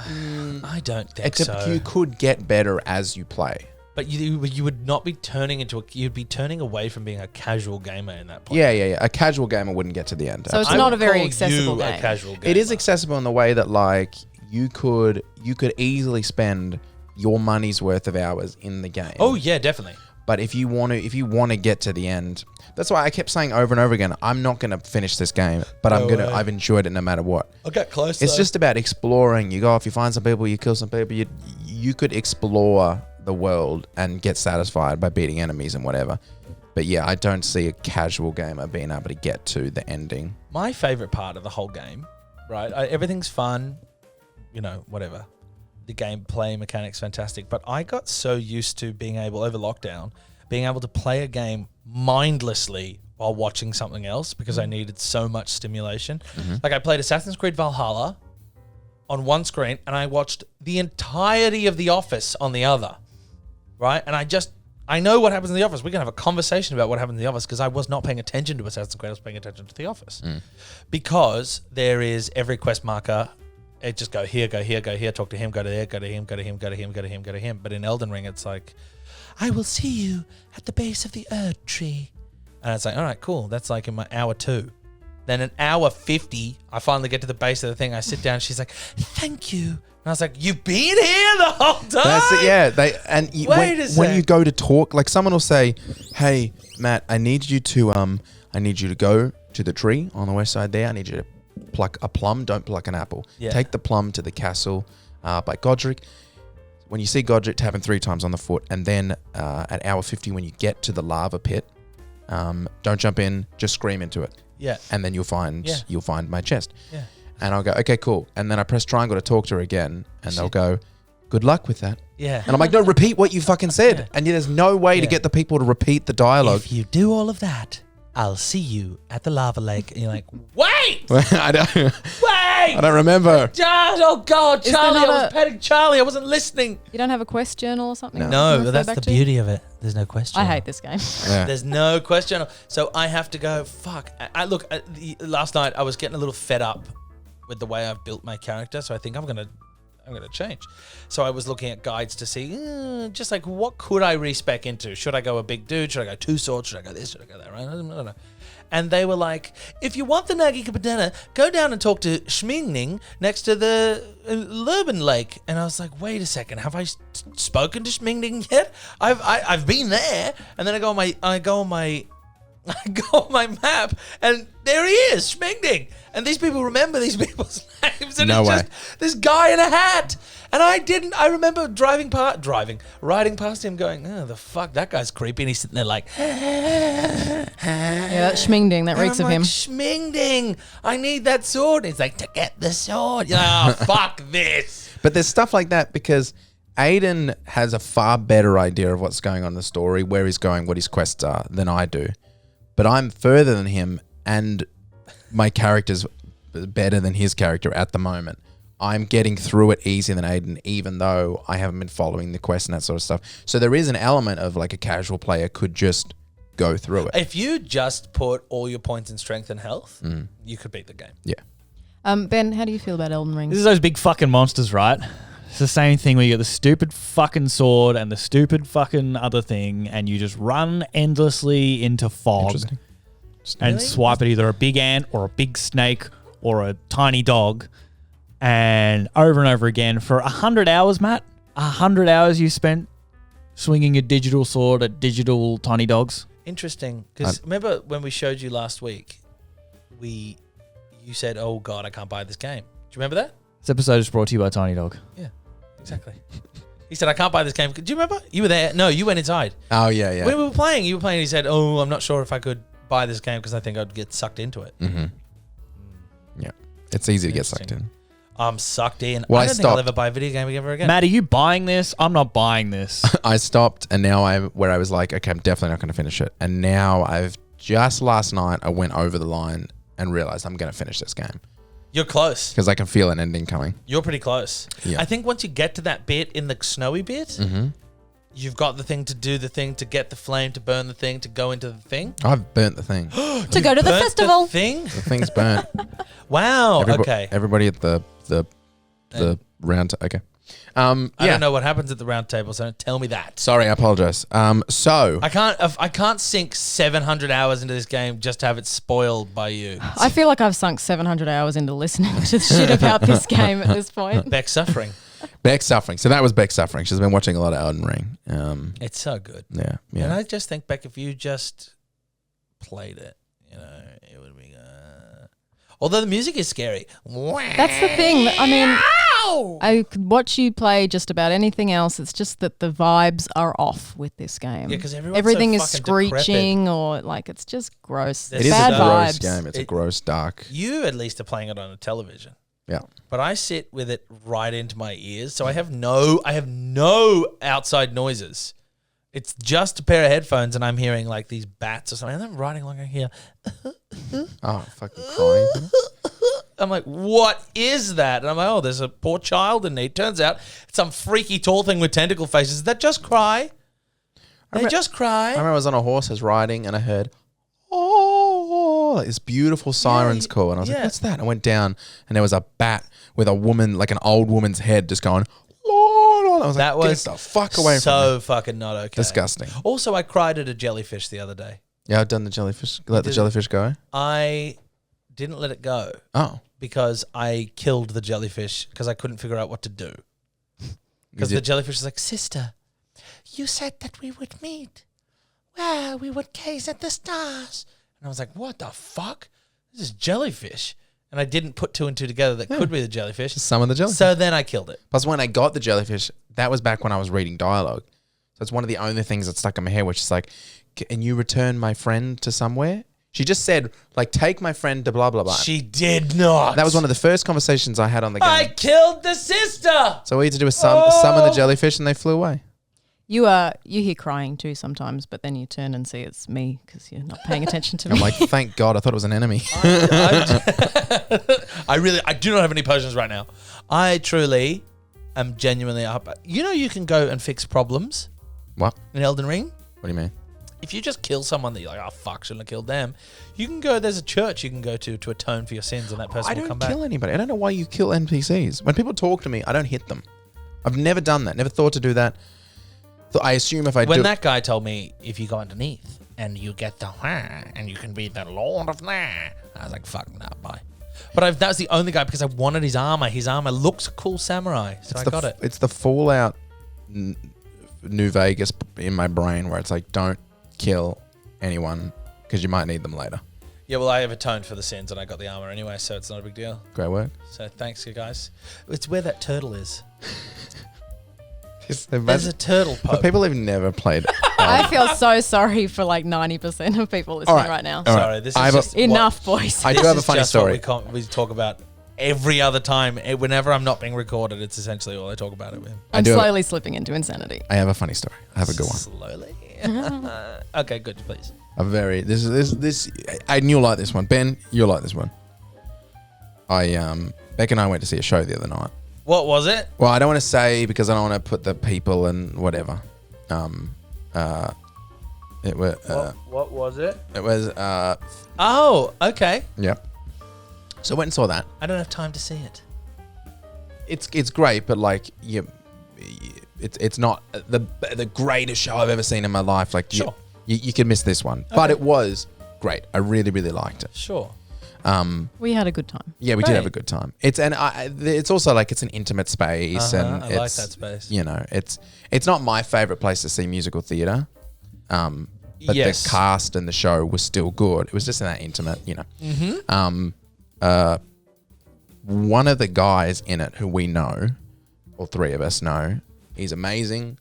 [SPEAKER 1] I don't think
[SPEAKER 3] Except
[SPEAKER 1] so.
[SPEAKER 3] you could get better as you play.
[SPEAKER 1] But you would not be turning you'd be turning away from being a casual gamer in that point.
[SPEAKER 3] Yeah. A casual gamer wouldn't get to the end.
[SPEAKER 2] So it's
[SPEAKER 1] I
[SPEAKER 2] not
[SPEAKER 1] would
[SPEAKER 2] a very
[SPEAKER 1] call
[SPEAKER 2] accessible
[SPEAKER 1] you a
[SPEAKER 2] game.
[SPEAKER 1] casual gamer.
[SPEAKER 3] It is accessible in the way that like you could easily spend your money's worth of hours in the game.
[SPEAKER 1] Oh yeah, definitely.
[SPEAKER 3] But if you want to get to the end, that's why I kept saying over and over again, I'm not going to finish this game, but I've enjoyed it no matter what.
[SPEAKER 1] I'll get close.
[SPEAKER 3] It's just about exploring. You go off, you find some people, you kill some people. You could explore the world and get satisfied by beating enemies and whatever. But yeah, I don't see a casual gamer being able to get to the ending.
[SPEAKER 1] my favorite part of the whole game, right? Everything's fun, whatever. The gameplay mechanics fantastic, but I got so used to being able over lockdown, being able to play a game mindlessly while watching something else because I needed so much stimulation. Like I played Assassin's Creed Valhalla on one screen and I watched the entirety of The Office on the other, right? And I just I know what happens in the office. We can have a conversation about what happens in the office because I was not paying attention to Assassin's Creed. I was paying attention to the office because there is every quest marker. It just go here, talk to him, go to there, go to him, go to him, go to him, go to him, go to him. But in Elden Ring, it's like, I will see you at the base of the Erd tree. And it's like, all right, cool. That's like in my hour 2. Then an hour 50, I finally get to the base of the thing. I sit down. She's like, thank you. And I was like, you've been here the whole time?
[SPEAKER 3] That's it, yeah. When you go to talk, like someone will say, hey, Matt, I need you to go to the tree on the west side there. I need you to pluck a plum. Don't pluck an apple.
[SPEAKER 1] Yeah.
[SPEAKER 3] Take the plum to the castle by Godric. When you see Godric, tap him 3 times on the foot. And then at hour 50, when you get to the lava pit, don't jump in, just scream into it.
[SPEAKER 1] Yeah.
[SPEAKER 3] And then you'll find my chest.
[SPEAKER 1] Yeah.
[SPEAKER 3] And I'll go, okay, cool. And then I press triangle to talk to her again, and they'll go, good luck with that.
[SPEAKER 1] Yeah.
[SPEAKER 3] And I'm like, no, repeat what you fucking said.
[SPEAKER 1] Yeah.
[SPEAKER 3] And there's no way to get the people to repeat the dialogue.
[SPEAKER 1] If you do all of that, I'll see you at the lava lake. And you're like, wait!
[SPEAKER 3] I
[SPEAKER 1] Wait!
[SPEAKER 3] don't remember.
[SPEAKER 1] Oh, God,
[SPEAKER 2] Is there
[SPEAKER 1] Charlie. I
[SPEAKER 2] not
[SPEAKER 1] was
[SPEAKER 2] a-
[SPEAKER 1] petting Charlie. I wasn't listening.
[SPEAKER 2] You don't have a quest journal or something?
[SPEAKER 1] No,
[SPEAKER 2] you
[SPEAKER 1] but
[SPEAKER 2] refer
[SPEAKER 1] that's
[SPEAKER 2] back
[SPEAKER 1] the
[SPEAKER 2] to?
[SPEAKER 1] beauty of it. There's no question.
[SPEAKER 2] I hate this game.
[SPEAKER 3] Yeah.
[SPEAKER 1] There's no question. So I have to go, fuck. Last night I was getting a little fed up with the way I've built my character. So I think I'm gonna change. So I was looking at guides to see, just like, what could I respec into? Should I go a big dude? Should I go 2 swords? Should I go this? Should I go that? Right? I don't know. And they were like, if you want the Nagi Kapitana, go down and talk to Schmingning next to the Lurban Lake. And I was like, wait a second, have I spoken to Schmingning yet? I've been there. And then I go on my map, and there he is, Schmingning. And these people remember these people's names, and
[SPEAKER 3] No
[SPEAKER 1] it's
[SPEAKER 3] way.
[SPEAKER 1] just this guy in a hat. And I didn't. I remember riding past him, going, "Oh, the fuck, that guy's creepy." And he's sitting there like,
[SPEAKER 2] Yeah, that Schmingding, that
[SPEAKER 1] and
[SPEAKER 2] reeks
[SPEAKER 1] I'm
[SPEAKER 2] of him.
[SPEAKER 1] like, Schmingding, I need that sword. And he's like, to get the sword. Oh, fuck this.
[SPEAKER 3] But there's stuff like that because Aidan has a far better idea of what's going on in the story, where he's going, what his quests are, than I do. But I'm further than him, and my character's better than his character at the moment. I'm getting through it easier than Aidan, even though I haven't been following the quest and that sort of stuff. So there is an element of like a casual player could just go through it.
[SPEAKER 1] If you just put all your points in strength and health, you could beat the game.
[SPEAKER 3] Yeah.
[SPEAKER 2] Ben, how do you feel about Elden Ring?
[SPEAKER 6] This is those big fucking monsters, right? It's the same thing where you get the stupid fucking sword and the stupid fucking other thing, and you just run endlessly into fog
[SPEAKER 3] Interesting.
[SPEAKER 6] and swipe at either a big ant or a big snake or a tiny dog, and over again for 100 hours, Matt. 100 hours you spent swinging a digital sword at digital tiny dogs.
[SPEAKER 1] Interesting, because remember when we showed you last week, you said, "Oh God, I can't buy this game." Do you remember that?
[SPEAKER 6] This episode is brought to you by Tiny Dog.
[SPEAKER 1] Yeah, exactly. He said, "I can't buy this game." Do you remember? You were there. No, you went inside.
[SPEAKER 3] Oh, yeah, yeah.
[SPEAKER 1] When we were playing, you were playing. He said, "Oh, I'm not sure if I could buy this game because I think I'd get sucked into it."
[SPEAKER 3] Mm-hmm. Yeah. It's easy to get sucked in.
[SPEAKER 1] I'm sucked in.
[SPEAKER 3] Well,
[SPEAKER 1] I
[SPEAKER 3] I
[SPEAKER 1] don't think I'll
[SPEAKER 3] stopped.
[SPEAKER 1] ever buy a video game ever again.
[SPEAKER 6] Matt, are you buying this? I'm not buying this.
[SPEAKER 3] I stopped, and now I'm where I was like, okay, I'm definitely not going to finish it. And now last night, I went over the line and realized I'm going to finish this game
[SPEAKER 1] You're close.
[SPEAKER 3] because I can feel an ending coming.
[SPEAKER 1] You're pretty close.
[SPEAKER 3] Yeah.
[SPEAKER 1] I think once you get to that bit in the snowy bit, you've got the thing to do the thing, to get the flame, to burn the thing, to go into the thing.
[SPEAKER 3] I've burnt the thing.
[SPEAKER 2] to go to the
[SPEAKER 1] Burnt
[SPEAKER 2] festival.
[SPEAKER 1] The thing?
[SPEAKER 3] The thing's burnt.
[SPEAKER 1] Wow. Okay.
[SPEAKER 3] Everybody at the round. Okay.
[SPEAKER 1] I don't know what happens at the round table, so don't tell me that.
[SPEAKER 3] Sorry, I apologize. So
[SPEAKER 1] I can't sink 700 hours into this game just to have it spoiled by you.
[SPEAKER 2] I feel like I've sunk 700 hours into listening to shit about this game at this point.
[SPEAKER 1] Beck's suffering.
[SPEAKER 3] Beck's suffering. So that was Beck's suffering. She's been watching a lot of Elden Ring.
[SPEAKER 1] It's so good.
[SPEAKER 3] Yeah.
[SPEAKER 1] And I just think, Beck, if you just played it, it would be. Although the music is scary.
[SPEAKER 2] That's the thing. I mean, I could watch you play just about anything else. It's just that the vibes are off with this game.
[SPEAKER 1] Yeah, 'cause everyone's
[SPEAKER 2] everything
[SPEAKER 1] so
[SPEAKER 2] is
[SPEAKER 1] fucking
[SPEAKER 2] screeching or like it's just gross.
[SPEAKER 1] It
[SPEAKER 3] It is
[SPEAKER 2] Bad
[SPEAKER 3] a
[SPEAKER 2] vibes.
[SPEAKER 3] gross game. It's a gross, dark.
[SPEAKER 1] You at least are playing it on a television.
[SPEAKER 3] Yeah.
[SPEAKER 1] But I sit with it right into my ears, so I have no outside noises. It's just a pair of headphones, and I'm hearing like these bats or something. And I'm riding along here.
[SPEAKER 3] Oh, fucking crying.
[SPEAKER 1] I'm like, what is that? And I'm like, oh, there's a poor child in need. Turns out it's some freaky tall thing with tentacle faces. Is that just Cry? They just
[SPEAKER 3] I
[SPEAKER 1] cry.
[SPEAKER 3] remember I was on a horse, I was riding, and I heard, oh, like this beautiful sirens call. And I was like, what's that? And I went down, and there was a bat with a woman, like an old woman's head, just going, Lord. I was
[SPEAKER 1] That
[SPEAKER 3] like,
[SPEAKER 1] was
[SPEAKER 3] get the fuck away from
[SPEAKER 1] so
[SPEAKER 3] me.
[SPEAKER 1] fucking not okay.
[SPEAKER 3] Disgusting.
[SPEAKER 1] Also, I cried at a jellyfish the other day.
[SPEAKER 3] Yeah, I've done the jellyfish. Let the jellyfish go.
[SPEAKER 1] I didn't let it go
[SPEAKER 3] Oh.
[SPEAKER 1] because I killed the jellyfish because I couldn't figure out what to do. Because the jellyfish was like, sister, you said that we would meet. Well, we would gaze at the stars. And I was like, what the fuck? This is jellyfish. And I didn't put two and two together that could be the jellyfish.
[SPEAKER 3] Some of the jellyfish.
[SPEAKER 1] So then I killed it.
[SPEAKER 3] Plus, when I got the jellyfish, that was back when I was reading dialogue. So it's one of the only things that stuck in my head, which is like, can you return my friend to somewhere? She just said, like, take my friend to blah, blah, blah.
[SPEAKER 1] She did not.
[SPEAKER 3] That was one of the first conversations I had on the game.
[SPEAKER 1] I killed the sister.
[SPEAKER 3] So all you had to do was summon the jellyfish and they flew away.
[SPEAKER 2] You hear crying too sometimes, but then you turn and see it's me because you're not paying attention to me.
[SPEAKER 3] I'm like, thank God, I thought it was an enemy.
[SPEAKER 1] I do not have any potions right now. I truly am genuinely up. You know, you can go and fix problems
[SPEAKER 3] What?
[SPEAKER 1] in Elden Ring.
[SPEAKER 3] What do you mean?
[SPEAKER 1] If you just kill someone that you're like, oh fuck, shouldn't have killed them, you can go. There's a church you can go to atone for your sins, and that person
[SPEAKER 3] I
[SPEAKER 1] will come
[SPEAKER 3] don't kill
[SPEAKER 1] back.
[SPEAKER 3] anybody. I don't know why you kill NPCs. When people talk to me, I don't hit them. I've never done that. Never thought to do that. So I assume if I
[SPEAKER 1] When
[SPEAKER 3] do...
[SPEAKER 1] that guy told me, if you go underneath and you get the and you can be the Lord of I was like, fuck, nah, bye. But that was the only guy because I wanted his armor. His armor looks cool samurai, so I got it.
[SPEAKER 3] It's the Fallout New Vegas in my brain where it's like, don't kill anyone because you might need them later.
[SPEAKER 1] Yeah, well, I have atoned for the sins and I got the armor anyway, so it's not a big deal.
[SPEAKER 3] Great work.
[SPEAKER 1] So thanks, you guys. It's where that turtle is.
[SPEAKER 3] There's
[SPEAKER 1] There's a turtle
[SPEAKER 3] But
[SPEAKER 1] pope.
[SPEAKER 3] people have never played.
[SPEAKER 2] I feel so sorry for like 90% of people listening right now.
[SPEAKER 3] All right.
[SPEAKER 1] Sorry, this
[SPEAKER 3] I
[SPEAKER 1] is
[SPEAKER 3] have a-
[SPEAKER 1] just
[SPEAKER 2] Enough, boys.
[SPEAKER 3] I do
[SPEAKER 1] this
[SPEAKER 3] have a
[SPEAKER 1] is
[SPEAKER 3] funny
[SPEAKER 1] just
[SPEAKER 3] story.
[SPEAKER 1] what we talk about every other time. Whenever I'm not being recorded, it's essentially all I talk about it with.
[SPEAKER 2] I'm
[SPEAKER 3] do have-
[SPEAKER 2] slowly slipping into insanity.
[SPEAKER 3] I have a funny story. I have a good one.
[SPEAKER 1] Slowly. Okay, good, please.
[SPEAKER 3] This I knew you'll like this one. Ben, you'll like this one. Beck and I went to see a show the other night.
[SPEAKER 1] What was it?
[SPEAKER 3] Well, I don't want to say because I don't want to put the people and whatever. It was
[SPEAKER 1] What was it?
[SPEAKER 3] it was
[SPEAKER 1] Oh, okay.
[SPEAKER 3] yep. So I went and saw that.
[SPEAKER 1] I don't have time to see it.
[SPEAKER 3] It's great, but like it's not the greatest show I've ever seen in my life. Like
[SPEAKER 1] Sure.
[SPEAKER 3] you could miss this one, but it was great. I really liked it.
[SPEAKER 1] Sure.
[SPEAKER 2] We had a good time.
[SPEAKER 3] Yeah, we
[SPEAKER 1] Great.
[SPEAKER 3] did have a good time. It's also like it's an intimate space, and
[SPEAKER 1] I
[SPEAKER 3] it's,
[SPEAKER 1] like that space.
[SPEAKER 3] You know, it's not my favorite place to see musical theater. But
[SPEAKER 1] Yes.
[SPEAKER 3] the cast and the show was still good. It was just in that intimate, you know.
[SPEAKER 1] Mm-hmm.
[SPEAKER 3] One of the guys in it who we know, or three of us know, he's amazing.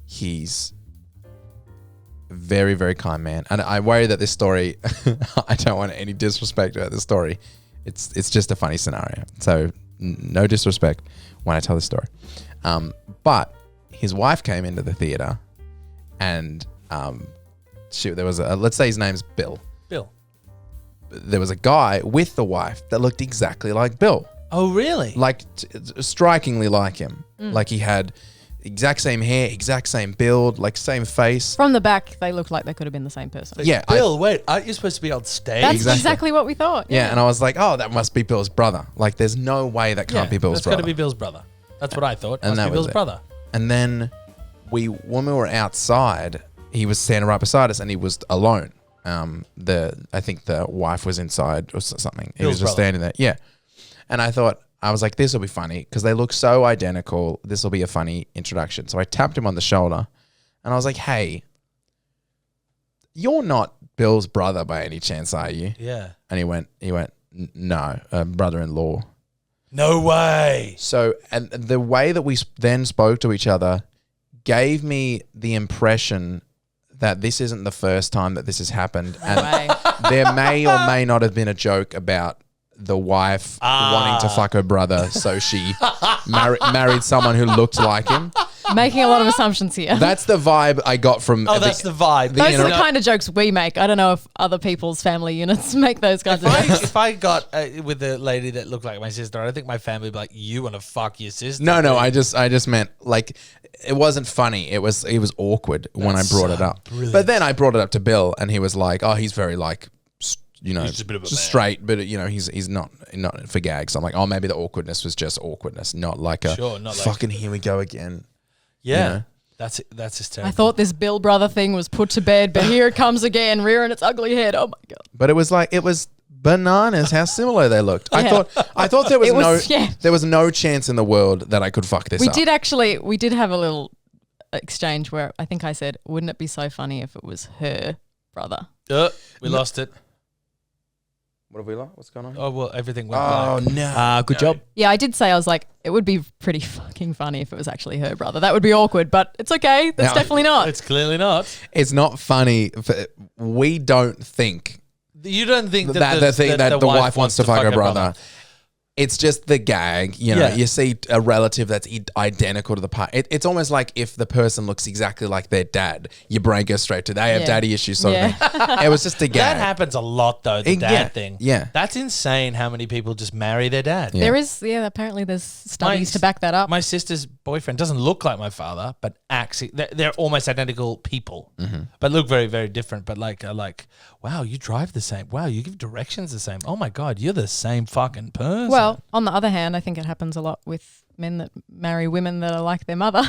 [SPEAKER 3] He's a very, very kind man. And I worry that this story, I don't want any disrespect about this story. It's just a funny scenario. So no disrespect when I tell this story. But his wife came into the theater and there was let's say his name's Bill.
[SPEAKER 1] Bill.
[SPEAKER 3] There was a guy with the wife that looked exactly like Bill.
[SPEAKER 1] Oh, really?
[SPEAKER 3] Like strikingly like him. Like he had exact same hair, exact same build, like same face.
[SPEAKER 2] From the back, they looked like they could have been the same person.
[SPEAKER 3] Yeah,
[SPEAKER 1] Bill, wait, aren't you supposed to be on stage?
[SPEAKER 2] That's
[SPEAKER 3] Exactly.
[SPEAKER 2] exactly what we thought.
[SPEAKER 3] yeah, and I was like, oh, that must be Bill's brother. Like, there's no way that can't be Bill's
[SPEAKER 1] that's
[SPEAKER 3] brother.
[SPEAKER 1] got to be Bill's brother. That's what I thought.
[SPEAKER 3] And
[SPEAKER 1] Must
[SPEAKER 3] that
[SPEAKER 1] be
[SPEAKER 3] was
[SPEAKER 1] Bill's
[SPEAKER 3] it.
[SPEAKER 1] brother.
[SPEAKER 3] And then when we were outside, he was standing right beside us, and he was alone. I think the wife was inside or something. He
[SPEAKER 1] Bill's
[SPEAKER 3] was just
[SPEAKER 1] brother.
[SPEAKER 3] standing there. Yeah, and I was like, this will be funny because they look so identical. This will be a funny introduction. So I tapped him on the shoulder, and I was like, hey, you're not Bill's brother by any chance, are you?
[SPEAKER 1] Yeah.
[SPEAKER 3] And he went, no, brother-in-law.
[SPEAKER 1] No way.
[SPEAKER 3] So, and the way that we then spoke to each other gave me the impression that this isn't the first time that this has happened. And
[SPEAKER 2] Way.
[SPEAKER 3] there may or may not have been a joke about the wife wanting to fuck her brother. So she married someone who looked like him.
[SPEAKER 2] Making a lot of assumptions here.
[SPEAKER 3] That's the vibe I got from.
[SPEAKER 1] Oh, that's the vibe.
[SPEAKER 2] Those are the kind of jokes we make. I don't know if other people's family units make those kinds of jokes.
[SPEAKER 1] If I got with a lady that looked like my sister, I don't think my family would be like, you want to fuck your sister?
[SPEAKER 3] No, I just meant like it wasn't funny. It was awkward when I brought it up.
[SPEAKER 1] brilliant.
[SPEAKER 3] But then I brought it up to Bill, and he was like, "Oh, he's very like, he's
[SPEAKER 1] just a bit of a man.
[SPEAKER 3] straight, but he's not for gags." I'm like, "Oh, maybe the awkwardness was just awkwardness, not like a
[SPEAKER 1] Sure, not like-
[SPEAKER 3] fucking here we go again."
[SPEAKER 1] Yeah.
[SPEAKER 3] You know?
[SPEAKER 1] That's hysterical.
[SPEAKER 2] I thought this Bill brother thing was put to bed, but here it comes again, rearing its ugly head. Oh my god!
[SPEAKER 3] But it was bananas how similar they looked.
[SPEAKER 2] Yeah.
[SPEAKER 3] I thought there was
[SPEAKER 2] yeah.
[SPEAKER 3] there was no chance in the world that I could fuck this up.
[SPEAKER 2] We did have a little exchange where I think I said, "Wouldn't it be so funny if it was her brother?"
[SPEAKER 1] We lost it.
[SPEAKER 3] What have we lost? What's going on?
[SPEAKER 1] Oh, well, everything went
[SPEAKER 3] Oh
[SPEAKER 1] black.
[SPEAKER 3] no!
[SPEAKER 6] Good job.
[SPEAKER 2] Yeah, I did say, I was like, it would be pretty fucking funny if it was actually her brother. That would be awkward, but it's okay. That's
[SPEAKER 3] No.
[SPEAKER 2] definitely not.
[SPEAKER 1] It's clearly not.
[SPEAKER 3] It's not funny. We don't think
[SPEAKER 1] You don't think
[SPEAKER 3] that the wife wants to fuck her brother. It's just the gag,
[SPEAKER 1] Yeah.
[SPEAKER 3] You see a relative that's identical to the part. It's almost like if the person looks exactly like their dad, your brain goes straight to they have
[SPEAKER 2] Yeah.
[SPEAKER 3] daddy issues sort
[SPEAKER 2] Yeah.
[SPEAKER 3] of thing. It was just a gag.
[SPEAKER 1] That happens a lot, though, the dad
[SPEAKER 3] Yeah,
[SPEAKER 1] thing.
[SPEAKER 3] yeah.
[SPEAKER 1] That's insane how many people just marry their dad.
[SPEAKER 3] Yeah.
[SPEAKER 2] There is, apparently there's studies to back that up.
[SPEAKER 1] My sister's boyfriend doesn't look like my father, but acts. They're almost identical people, but look very, very different. But like, wow, you drive the same. Wow, you give directions the same. Oh my God, you're the same fucking person.
[SPEAKER 2] Well, on the other hand, I think it happens a lot with men that marry women that are like their mother.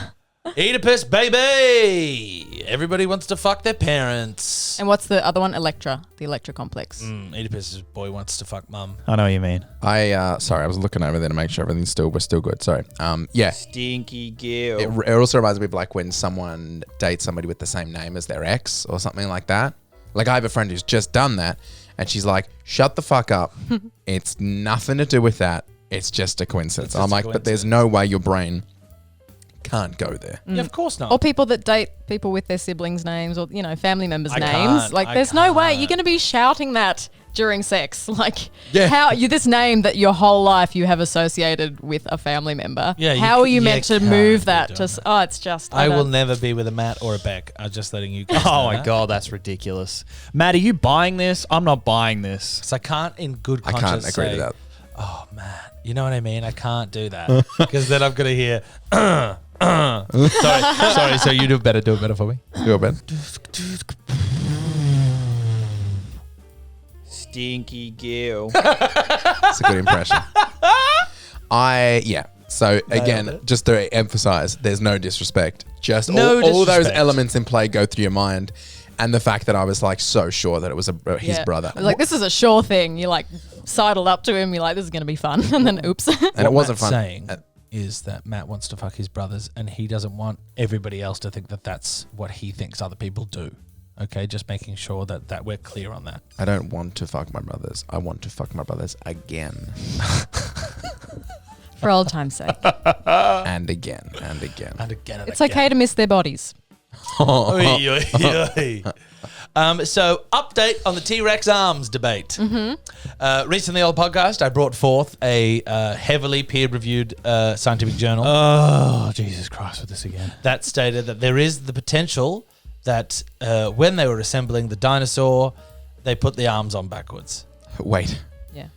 [SPEAKER 1] Oedipus, baby. Everybody wants to fuck their parents.
[SPEAKER 2] And what's the other one? Electra, the Electra complex.
[SPEAKER 1] Oedipus's boy wants to fuck mum.
[SPEAKER 6] I know what you mean.
[SPEAKER 3] Sorry, I was looking over there to make sure everything's we're still good. Sorry. Yeah.
[SPEAKER 6] Stinky girl.
[SPEAKER 3] It also reminds me of like when someone dates somebody with the same name as their ex or something like that. Like I have a friend who's just done that, and she's like, "Shut the fuck up. It's nothing to do with that. It's just a coincidence."
[SPEAKER 1] It's just
[SPEAKER 3] I'm like,
[SPEAKER 1] a
[SPEAKER 3] but there's no way your brain can't go there.
[SPEAKER 1] Yeah, of course not.
[SPEAKER 2] Or people that date people with their siblings' names or, family members'
[SPEAKER 1] I
[SPEAKER 2] names.
[SPEAKER 1] can't.
[SPEAKER 2] Like,
[SPEAKER 1] I
[SPEAKER 2] there's no way
[SPEAKER 1] can't.
[SPEAKER 2] you're going to be shouting that during sex. Like,
[SPEAKER 3] Yeah.
[SPEAKER 2] this name that your whole life you have associated with a family member.
[SPEAKER 1] Yeah,
[SPEAKER 2] how are you meant to
[SPEAKER 1] can't
[SPEAKER 2] move
[SPEAKER 1] be
[SPEAKER 2] that?
[SPEAKER 1] doing
[SPEAKER 2] To,
[SPEAKER 1] that.
[SPEAKER 2] it's just.
[SPEAKER 1] I will
[SPEAKER 2] don't-
[SPEAKER 1] never be with a Matt or a Beck. I'm just letting you guys
[SPEAKER 6] Oh
[SPEAKER 1] know
[SPEAKER 6] my
[SPEAKER 1] that.
[SPEAKER 6] God, that's ridiculous. Matt, are you buying this? I'm not buying this.
[SPEAKER 1] So I can't in good
[SPEAKER 3] I
[SPEAKER 1] conscience
[SPEAKER 3] can't agree
[SPEAKER 1] say,
[SPEAKER 3] to that.
[SPEAKER 1] "Oh, Matt, you know what I mean? I can't do that." Because then I'm going to hear, Sorry, so you do it better for me.
[SPEAKER 3] Go, Ben.
[SPEAKER 6] Stinky girl.
[SPEAKER 3] It's a good impression. So again, just to emphasize, there's no disrespect. Just
[SPEAKER 1] No
[SPEAKER 3] all those
[SPEAKER 1] disrespect.
[SPEAKER 3] elements in play go through your mind. And the fact that I was like so sure that it was his brother.
[SPEAKER 2] I was like, this is a sure thing. You like sidled up to him. You're like, this is going to be fun. And then, oops.
[SPEAKER 3] And it wasn't
[SPEAKER 1] Matt's
[SPEAKER 3] fun.
[SPEAKER 1] saying is that Matt wants to fuck his brothers, and he doesn't want everybody else to think that that's what he thinks other people do. Okay, just making sure that we're clear on that.
[SPEAKER 3] I don't want to fuck my brothers. I want to fuck my brothers again.
[SPEAKER 2] For old time's sake.
[SPEAKER 3] And again. And again.
[SPEAKER 1] And again, and
[SPEAKER 2] It's okay to miss their bodies.
[SPEAKER 1] Oy, oy, oy. So, update on the T-Rex arms debate. Recently on the podcast, I brought forth a heavily peer-reviewed scientific journal
[SPEAKER 6] Oh, Jesus Christ, with this again.
[SPEAKER 1] that stated that there is the potential that when they were assembling the dinosaur, they put the arms on backwards.
[SPEAKER 3] Wait.
[SPEAKER 2] Yeah.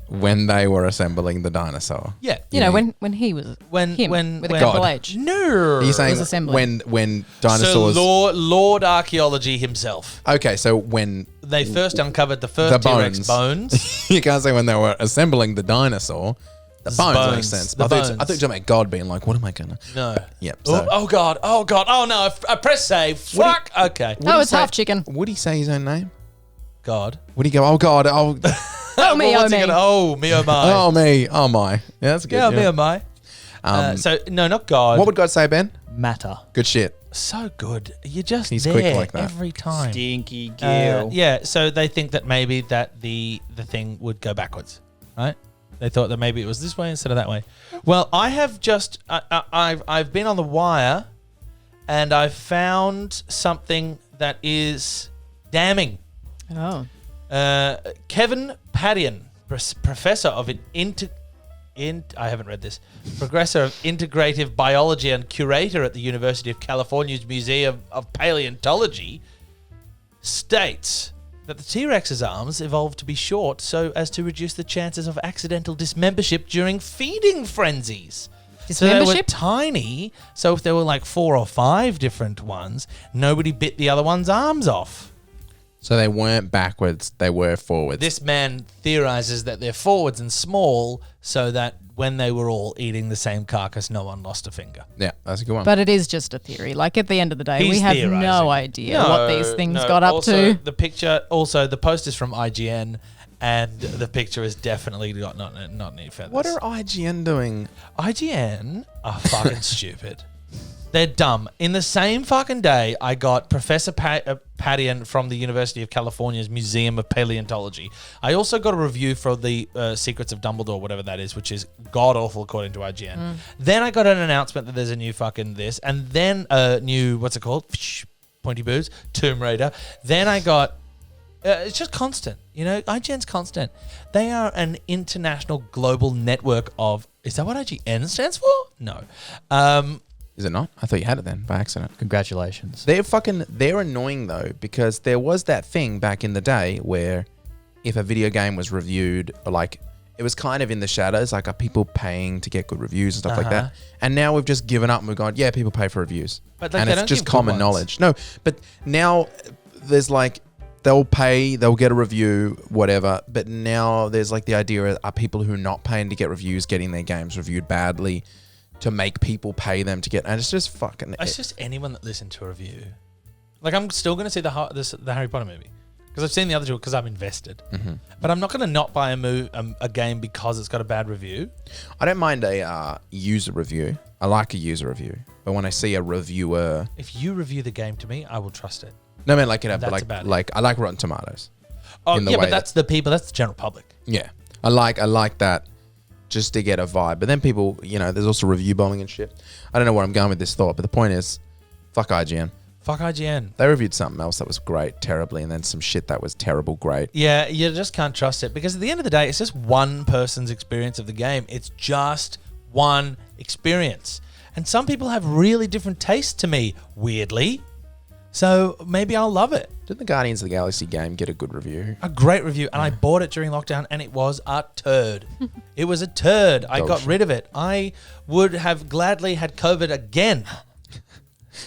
[SPEAKER 3] When they were assembling the dinosaur.
[SPEAKER 1] Yeah.
[SPEAKER 2] You know, when he was
[SPEAKER 1] When
[SPEAKER 2] him
[SPEAKER 1] when
[SPEAKER 2] with a
[SPEAKER 1] when-
[SPEAKER 2] capital
[SPEAKER 3] God.
[SPEAKER 2] H.
[SPEAKER 1] No.
[SPEAKER 3] Are you saying
[SPEAKER 2] was assembling.
[SPEAKER 3] when dinosaurs...
[SPEAKER 1] So Lord Archaeology himself.
[SPEAKER 3] Okay, so when...
[SPEAKER 1] They first uncovered the first
[SPEAKER 3] The
[SPEAKER 1] T-Rex
[SPEAKER 3] bones.
[SPEAKER 1] bones.
[SPEAKER 3] You can't say when they were assembling the dinosaur. The bones
[SPEAKER 1] bones.
[SPEAKER 3] makes sense.
[SPEAKER 1] The
[SPEAKER 3] I thought you
[SPEAKER 1] bones.
[SPEAKER 3] were talking about God being like, what am I going to...
[SPEAKER 1] No.
[SPEAKER 3] Yep.
[SPEAKER 1] Oh,
[SPEAKER 3] So,
[SPEAKER 1] oh God. Oh God. Oh no. I press save. Fuck. Okay.
[SPEAKER 2] Oh, it's half chicken.
[SPEAKER 3] would he say his own name?
[SPEAKER 1] God.
[SPEAKER 3] Would he go, oh God, oh...
[SPEAKER 2] Oh, me,
[SPEAKER 1] Well,
[SPEAKER 2] oh,
[SPEAKER 1] what's he
[SPEAKER 2] me.
[SPEAKER 1] gonna- oh, me, oh my.
[SPEAKER 3] oh me, oh my. Yeah, that's good.
[SPEAKER 1] Yeah, me, oh my. So no, not God.
[SPEAKER 3] What would God say, Ben?
[SPEAKER 6] Matter.
[SPEAKER 3] Good shit.
[SPEAKER 1] So good. You're just
[SPEAKER 3] He's
[SPEAKER 1] there
[SPEAKER 3] quick like that.
[SPEAKER 1] every time.
[SPEAKER 6] Stinky girl.
[SPEAKER 1] Yeah. So they think that maybe that the thing would go backwards, right? They thought that maybe it was this way instead of that way. Well, I have just I've been on the wire, and I've found something that is damning.
[SPEAKER 2] Oh.
[SPEAKER 1] Kevin Padian, professor of I haven't read this. Professor of Integrative Biology and curator at the University of California's Museum of Paleontology, states that the T-Rex's arms evolved to be short so as to reduce the chances of accidental dismembership during feeding frenzies. So they were
[SPEAKER 2] Dismembership?
[SPEAKER 1] tiny, so if there were like 4 or 5 different ones, nobody bit the other one's arms off.
[SPEAKER 3] So they weren't backwards, they were forwards.
[SPEAKER 1] This man theorizes that they're forwards and small so that when they were all eating the same carcass, no one lost a finger.
[SPEAKER 3] Yeah, that's a good one.
[SPEAKER 2] But it is just a theory. Like at the end of the day, we
[SPEAKER 1] He's
[SPEAKER 2] have
[SPEAKER 1] theorizing.
[SPEAKER 2] no idea what these things got up
[SPEAKER 1] also,
[SPEAKER 2] to.
[SPEAKER 1] The picture, also the post is from IGN, and the picture has definitely got not any feathers.
[SPEAKER 3] What are IGN doing?
[SPEAKER 1] IGN are fucking stupid. They're dumb. In the same fucking day, I got Professor Padian from the University of California's Museum of Paleontology. I also got a review for the Secrets of Dumbledore, whatever that is, which is god-awful according to IGN. Then I got an announcement that there's a new fucking this, and then a new, what's it called? Pointy Boos, Tomb Raider. Then I got... it's just constant. You know, IGN's constant. They are an international global network of... Is that what IGN stands for? No.
[SPEAKER 3] Is it not? I thought you had it then by accident.
[SPEAKER 6] Congratulations.
[SPEAKER 3] They're annoying though, because there was that thing back in the day where if a video game was reviewed, or like it was kind of in the shadows, like are people paying to get good reviews and stuff like that. And now we've just given up and we've gone, yeah, people pay for reviews.
[SPEAKER 1] But like,
[SPEAKER 3] and
[SPEAKER 1] they
[SPEAKER 3] it's
[SPEAKER 1] don't
[SPEAKER 3] just
[SPEAKER 1] give good
[SPEAKER 3] common
[SPEAKER 1] ones.
[SPEAKER 3] knowledge. No, but now there's like, they'll pay, they'll get a review, whatever. But now there's like the idea, are people who are not paying to get reviews getting their games reviewed badly to make people pay them to get, and it's just fucking...
[SPEAKER 1] It's just anyone that listened to a review. Like, I'm still going to see the Harry Potter movie because I've seen the other two because I'm invested. But I'm not going to not buy a game because it's got a bad review.
[SPEAKER 3] I don't mind a user review. I like a user review. But when I see a reviewer...
[SPEAKER 1] If you review the game to me, I will trust it.
[SPEAKER 3] No, man, like, you know,
[SPEAKER 1] That's
[SPEAKER 3] but
[SPEAKER 1] about it.
[SPEAKER 3] like I like Rotten Tomatoes.
[SPEAKER 1] Oh,
[SPEAKER 3] in the
[SPEAKER 1] yeah,
[SPEAKER 3] way
[SPEAKER 1] but that's the people. That's the general public.
[SPEAKER 3] Yeah. I like that just to get a vibe. But then people, you know, there's also review bombing and shit. I don't know where I'm going with this thought, but the point is, fuck IGN.
[SPEAKER 1] Fuck IGN.
[SPEAKER 3] They reviewed something else that was great terribly, and then some shit that was terrible great.
[SPEAKER 1] Yeah, you just can't trust it because at the end of the day, it's just one person's experience of the game. It's just one experience. And some people have really different tastes to me, weirdly. So maybe I'll love it.
[SPEAKER 3] Didn't the Guardians of the Galaxy game get a good review?
[SPEAKER 1] A great review. And I bought it during lockdown and it was a turd. It was a turd. I got rid of it. I would have gladly had COVID again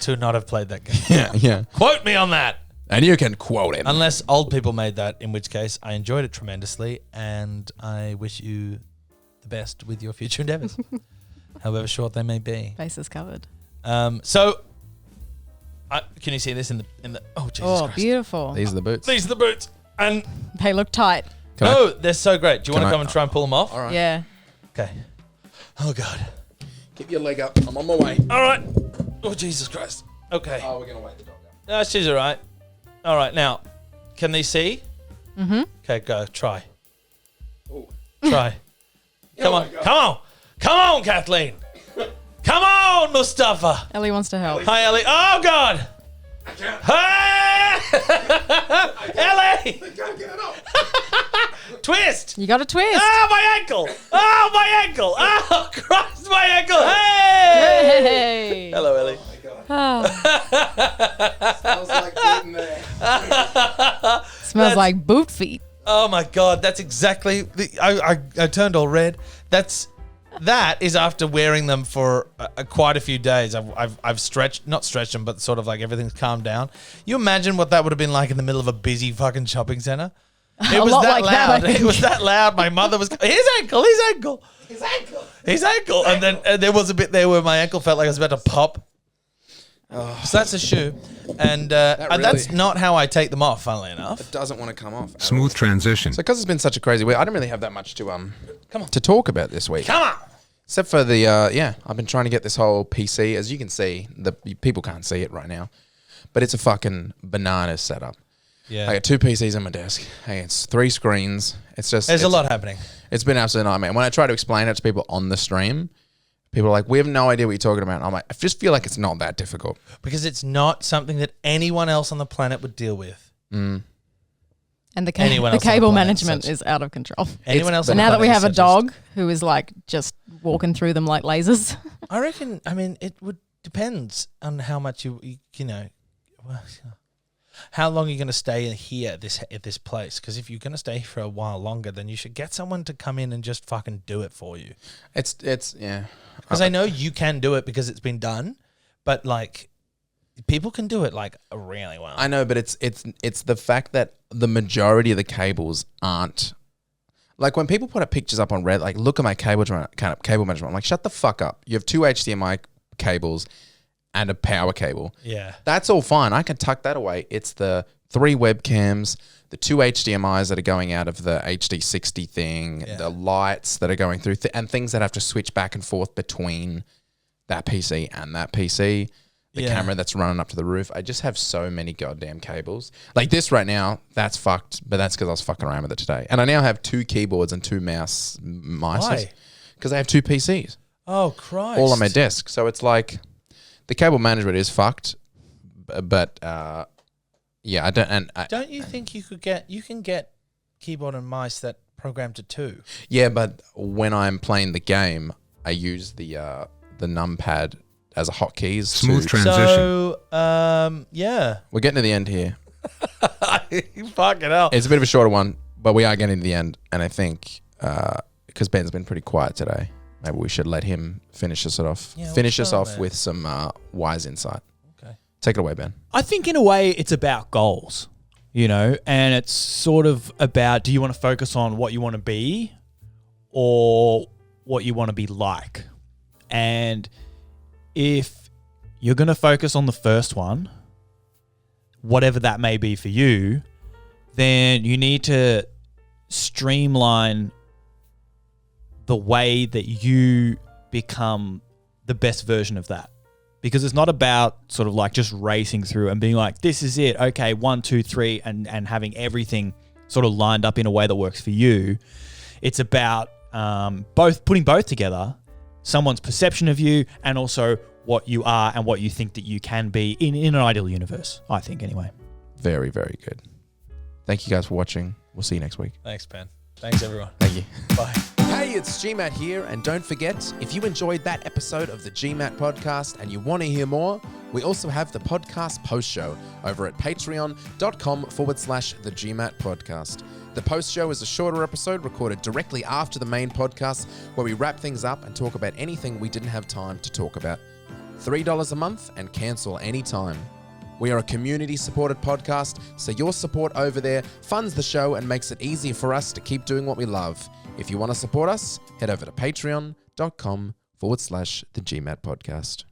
[SPEAKER 1] to not have played that game.
[SPEAKER 3] Yeah.
[SPEAKER 1] Quote me on that.
[SPEAKER 3] And you can quote him.
[SPEAKER 1] Unless old people made that, in which case I enjoyed it tremendously and I wish you the best with your future endeavors, however short they may be.
[SPEAKER 2] Bases covered.
[SPEAKER 1] Can you see this in the? Oh Jesus Christ!
[SPEAKER 2] Beautiful.
[SPEAKER 3] These are the boots.
[SPEAKER 1] These are the boots, and
[SPEAKER 2] They look tight.
[SPEAKER 1] they're so great. Do you want to
[SPEAKER 3] Can
[SPEAKER 1] come
[SPEAKER 3] I-
[SPEAKER 1] and try and pull them off?
[SPEAKER 3] All right.
[SPEAKER 2] Yeah.
[SPEAKER 1] Okay. Oh God.
[SPEAKER 3] Keep your leg up. I'm on my way.
[SPEAKER 1] All right. Oh Jesus Christ. Okay.
[SPEAKER 3] Oh, we're going to wait the dog up.
[SPEAKER 1] No, she's all right. All right. Now, can they see? Mm-hmm. Okay, go. Try.
[SPEAKER 3] Ooh.
[SPEAKER 1] Try. Come on. Come on. Come on, Kathleen. Come on, Mustafa.
[SPEAKER 2] Ellie wants to help.
[SPEAKER 1] Hi, Ellie. Oh, God. Hey! Ellie! Twist!
[SPEAKER 2] You got a twist.
[SPEAKER 1] Oh, my ankle! Oh, my ankle! Oh, Christ, my ankle! Hey!
[SPEAKER 2] Hey.
[SPEAKER 1] Hello, Ellie.
[SPEAKER 3] Smells like gluten there.
[SPEAKER 2] Smells like boot feet.
[SPEAKER 1] Oh, my God. That's exactly... I turned all red. That is after wearing them for quite a few days. I've not stretched them, but sort of like everything's calmed down. You imagine what that would have been like in the middle of a busy fucking shopping center? It was
[SPEAKER 2] lot
[SPEAKER 1] that
[SPEAKER 2] like that, I
[SPEAKER 1] loud.
[SPEAKER 2] think.
[SPEAKER 1] It was that loud. My mother was his ankle. And then there was a bit there where my ankle felt like I was about to pop. Oh. So that's a shoe, and that's not how I take them off. Funnily enough,
[SPEAKER 3] It doesn't want to come off.
[SPEAKER 7] Smooth transition.
[SPEAKER 3] So because it's been such a crazy week, I don't really have that much to talk about this week.
[SPEAKER 1] come on.
[SPEAKER 3] Except for the, I've been trying to get this whole PC. As you can see, people can't see it right now, but it's a fucking bananas setup.
[SPEAKER 1] Yeah,
[SPEAKER 3] I got 2 PCs on my desk. Hey, it's 3 screens. It's just...
[SPEAKER 1] there's a lot happening.
[SPEAKER 3] It's been absolute nightmare. When I try to explain it to people on the stream, people are like, we have no idea what you're talking about. And I'm like, I just feel like it's not that difficult.
[SPEAKER 1] Because it's not something that anyone else on the planet would deal with.
[SPEAKER 2] And the
[SPEAKER 1] Anyone else on the
[SPEAKER 2] cable
[SPEAKER 1] planet
[SPEAKER 2] management
[SPEAKER 1] says-
[SPEAKER 2] is out of control.
[SPEAKER 1] Anyone else?
[SPEAKER 2] So
[SPEAKER 1] on the
[SPEAKER 2] now that we
[SPEAKER 1] planet
[SPEAKER 2] have a
[SPEAKER 1] says
[SPEAKER 2] dog who is like just walking through them like lasers.
[SPEAKER 1] I reckon. I mean, it would depends on how much you know. Well, how long are you going to stay here at this place? Because if you're going to stay for a while longer, then you should get someone to come in and just fucking do it for you.
[SPEAKER 3] It's yeah.
[SPEAKER 1] Because I know you can do it because it's been done, but like people can do it like really well.
[SPEAKER 3] I know, but it's the fact that the majority of the cables aren't like when people put up pictures up on Reddit, like look at my cable management. I'm like, shut the fuck up. You have 2 HDMI cables and a power cable.
[SPEAKER 1] Yeah.
[SPEAKER 3] That's all fine. I can tuck that away. It's the 3 webcams, the 2 HDMIs that are going out of the HD60 thing, the lights that are going through, and things that have to switch back and forth between that PC and that PC. The camera that's running up to the roof. I just have so many goddamn cables. Like this right now, that's fucked, but that's because I was fucking around with it today. And I now have 2 keyboards and 2 mice.
[SPEAKER 1] Why?
[SPEAKER 3] Because I have 2 PCs.
[SPEAKER 1] Oh, Christ.
[SPEAKER 3] All on my desk. So it's like the cable management is fucked, but yeah, I don't. And
[SPEAKER 1] Don't you think you can get keyboard and mice that program to 2?
[SPEAKER 3] Yeah, but when I'm playing the game, I use the numpad as a hotkeys.
[SPEAKER 4] Smooth transition.
[SPEAKER 1] So, yeah.
[SPEAKER 3] We're getting to the end here.
[SPEAKER 1] Fucking hell.
[SPEAKER 3] It's a bit of a shorter one, but we are getting to the end. And I think because Ben's been pretty quiet today, maybe we should let him finish us off.
[SPEAKER 1] Yeah,
[SPEAKER 3] Finish us
[SPEAKER 1] what's
[SPEAKER 3] off
[SPEAKER 1] up, man?
[SPEAKER 3] with some wise insight.
[SPEAKER 1] Okay.
[SPEAKER 3] Take it away, Ben.
[SPEAKER 6] I think in a way it's about goals, you know, and it's sort of about, do you want to focus on what you want to be or what you want to be like? And if you're going to focus on the first one, whatever that may be for you, then you need to streamline the way that you become the best version of that. Because it's not about sort of like just racing through and being like, this is it, okay, 1, 2, 3, and having everything sort of lined up in a way that works for you. It's about putting both together, someone's perception of you and also what you are and what you think that you can be in an ideal universe, I think anyway.
[SPEAKER 3] Very, very good. Thank you guys for watching. We'll see you next week.
[SPEAKER 1] Thanks, Ben. Thanks, everyone.
[SPEAKER 3] Thank you.
[SPEAKER 1] Bye.
[SPEAKER 3] Hey, it's GMat here, and don't forget, if you enjoyed that episode of the GMat podcast and you want to hear more, we also have the podcast post show over at patreon.com/the GMat podcast. The post show is a shorter episode recorded directly after the main podcast where we wrap things up and talk about anything we didn't have time to talk about. $3 a month and cancel anytime. We are a community-supported podcast, so your support over there funds the show and makes it easier for us to keep doing what we love. If you want to support us, head over to patreon.com/the GMat podcast.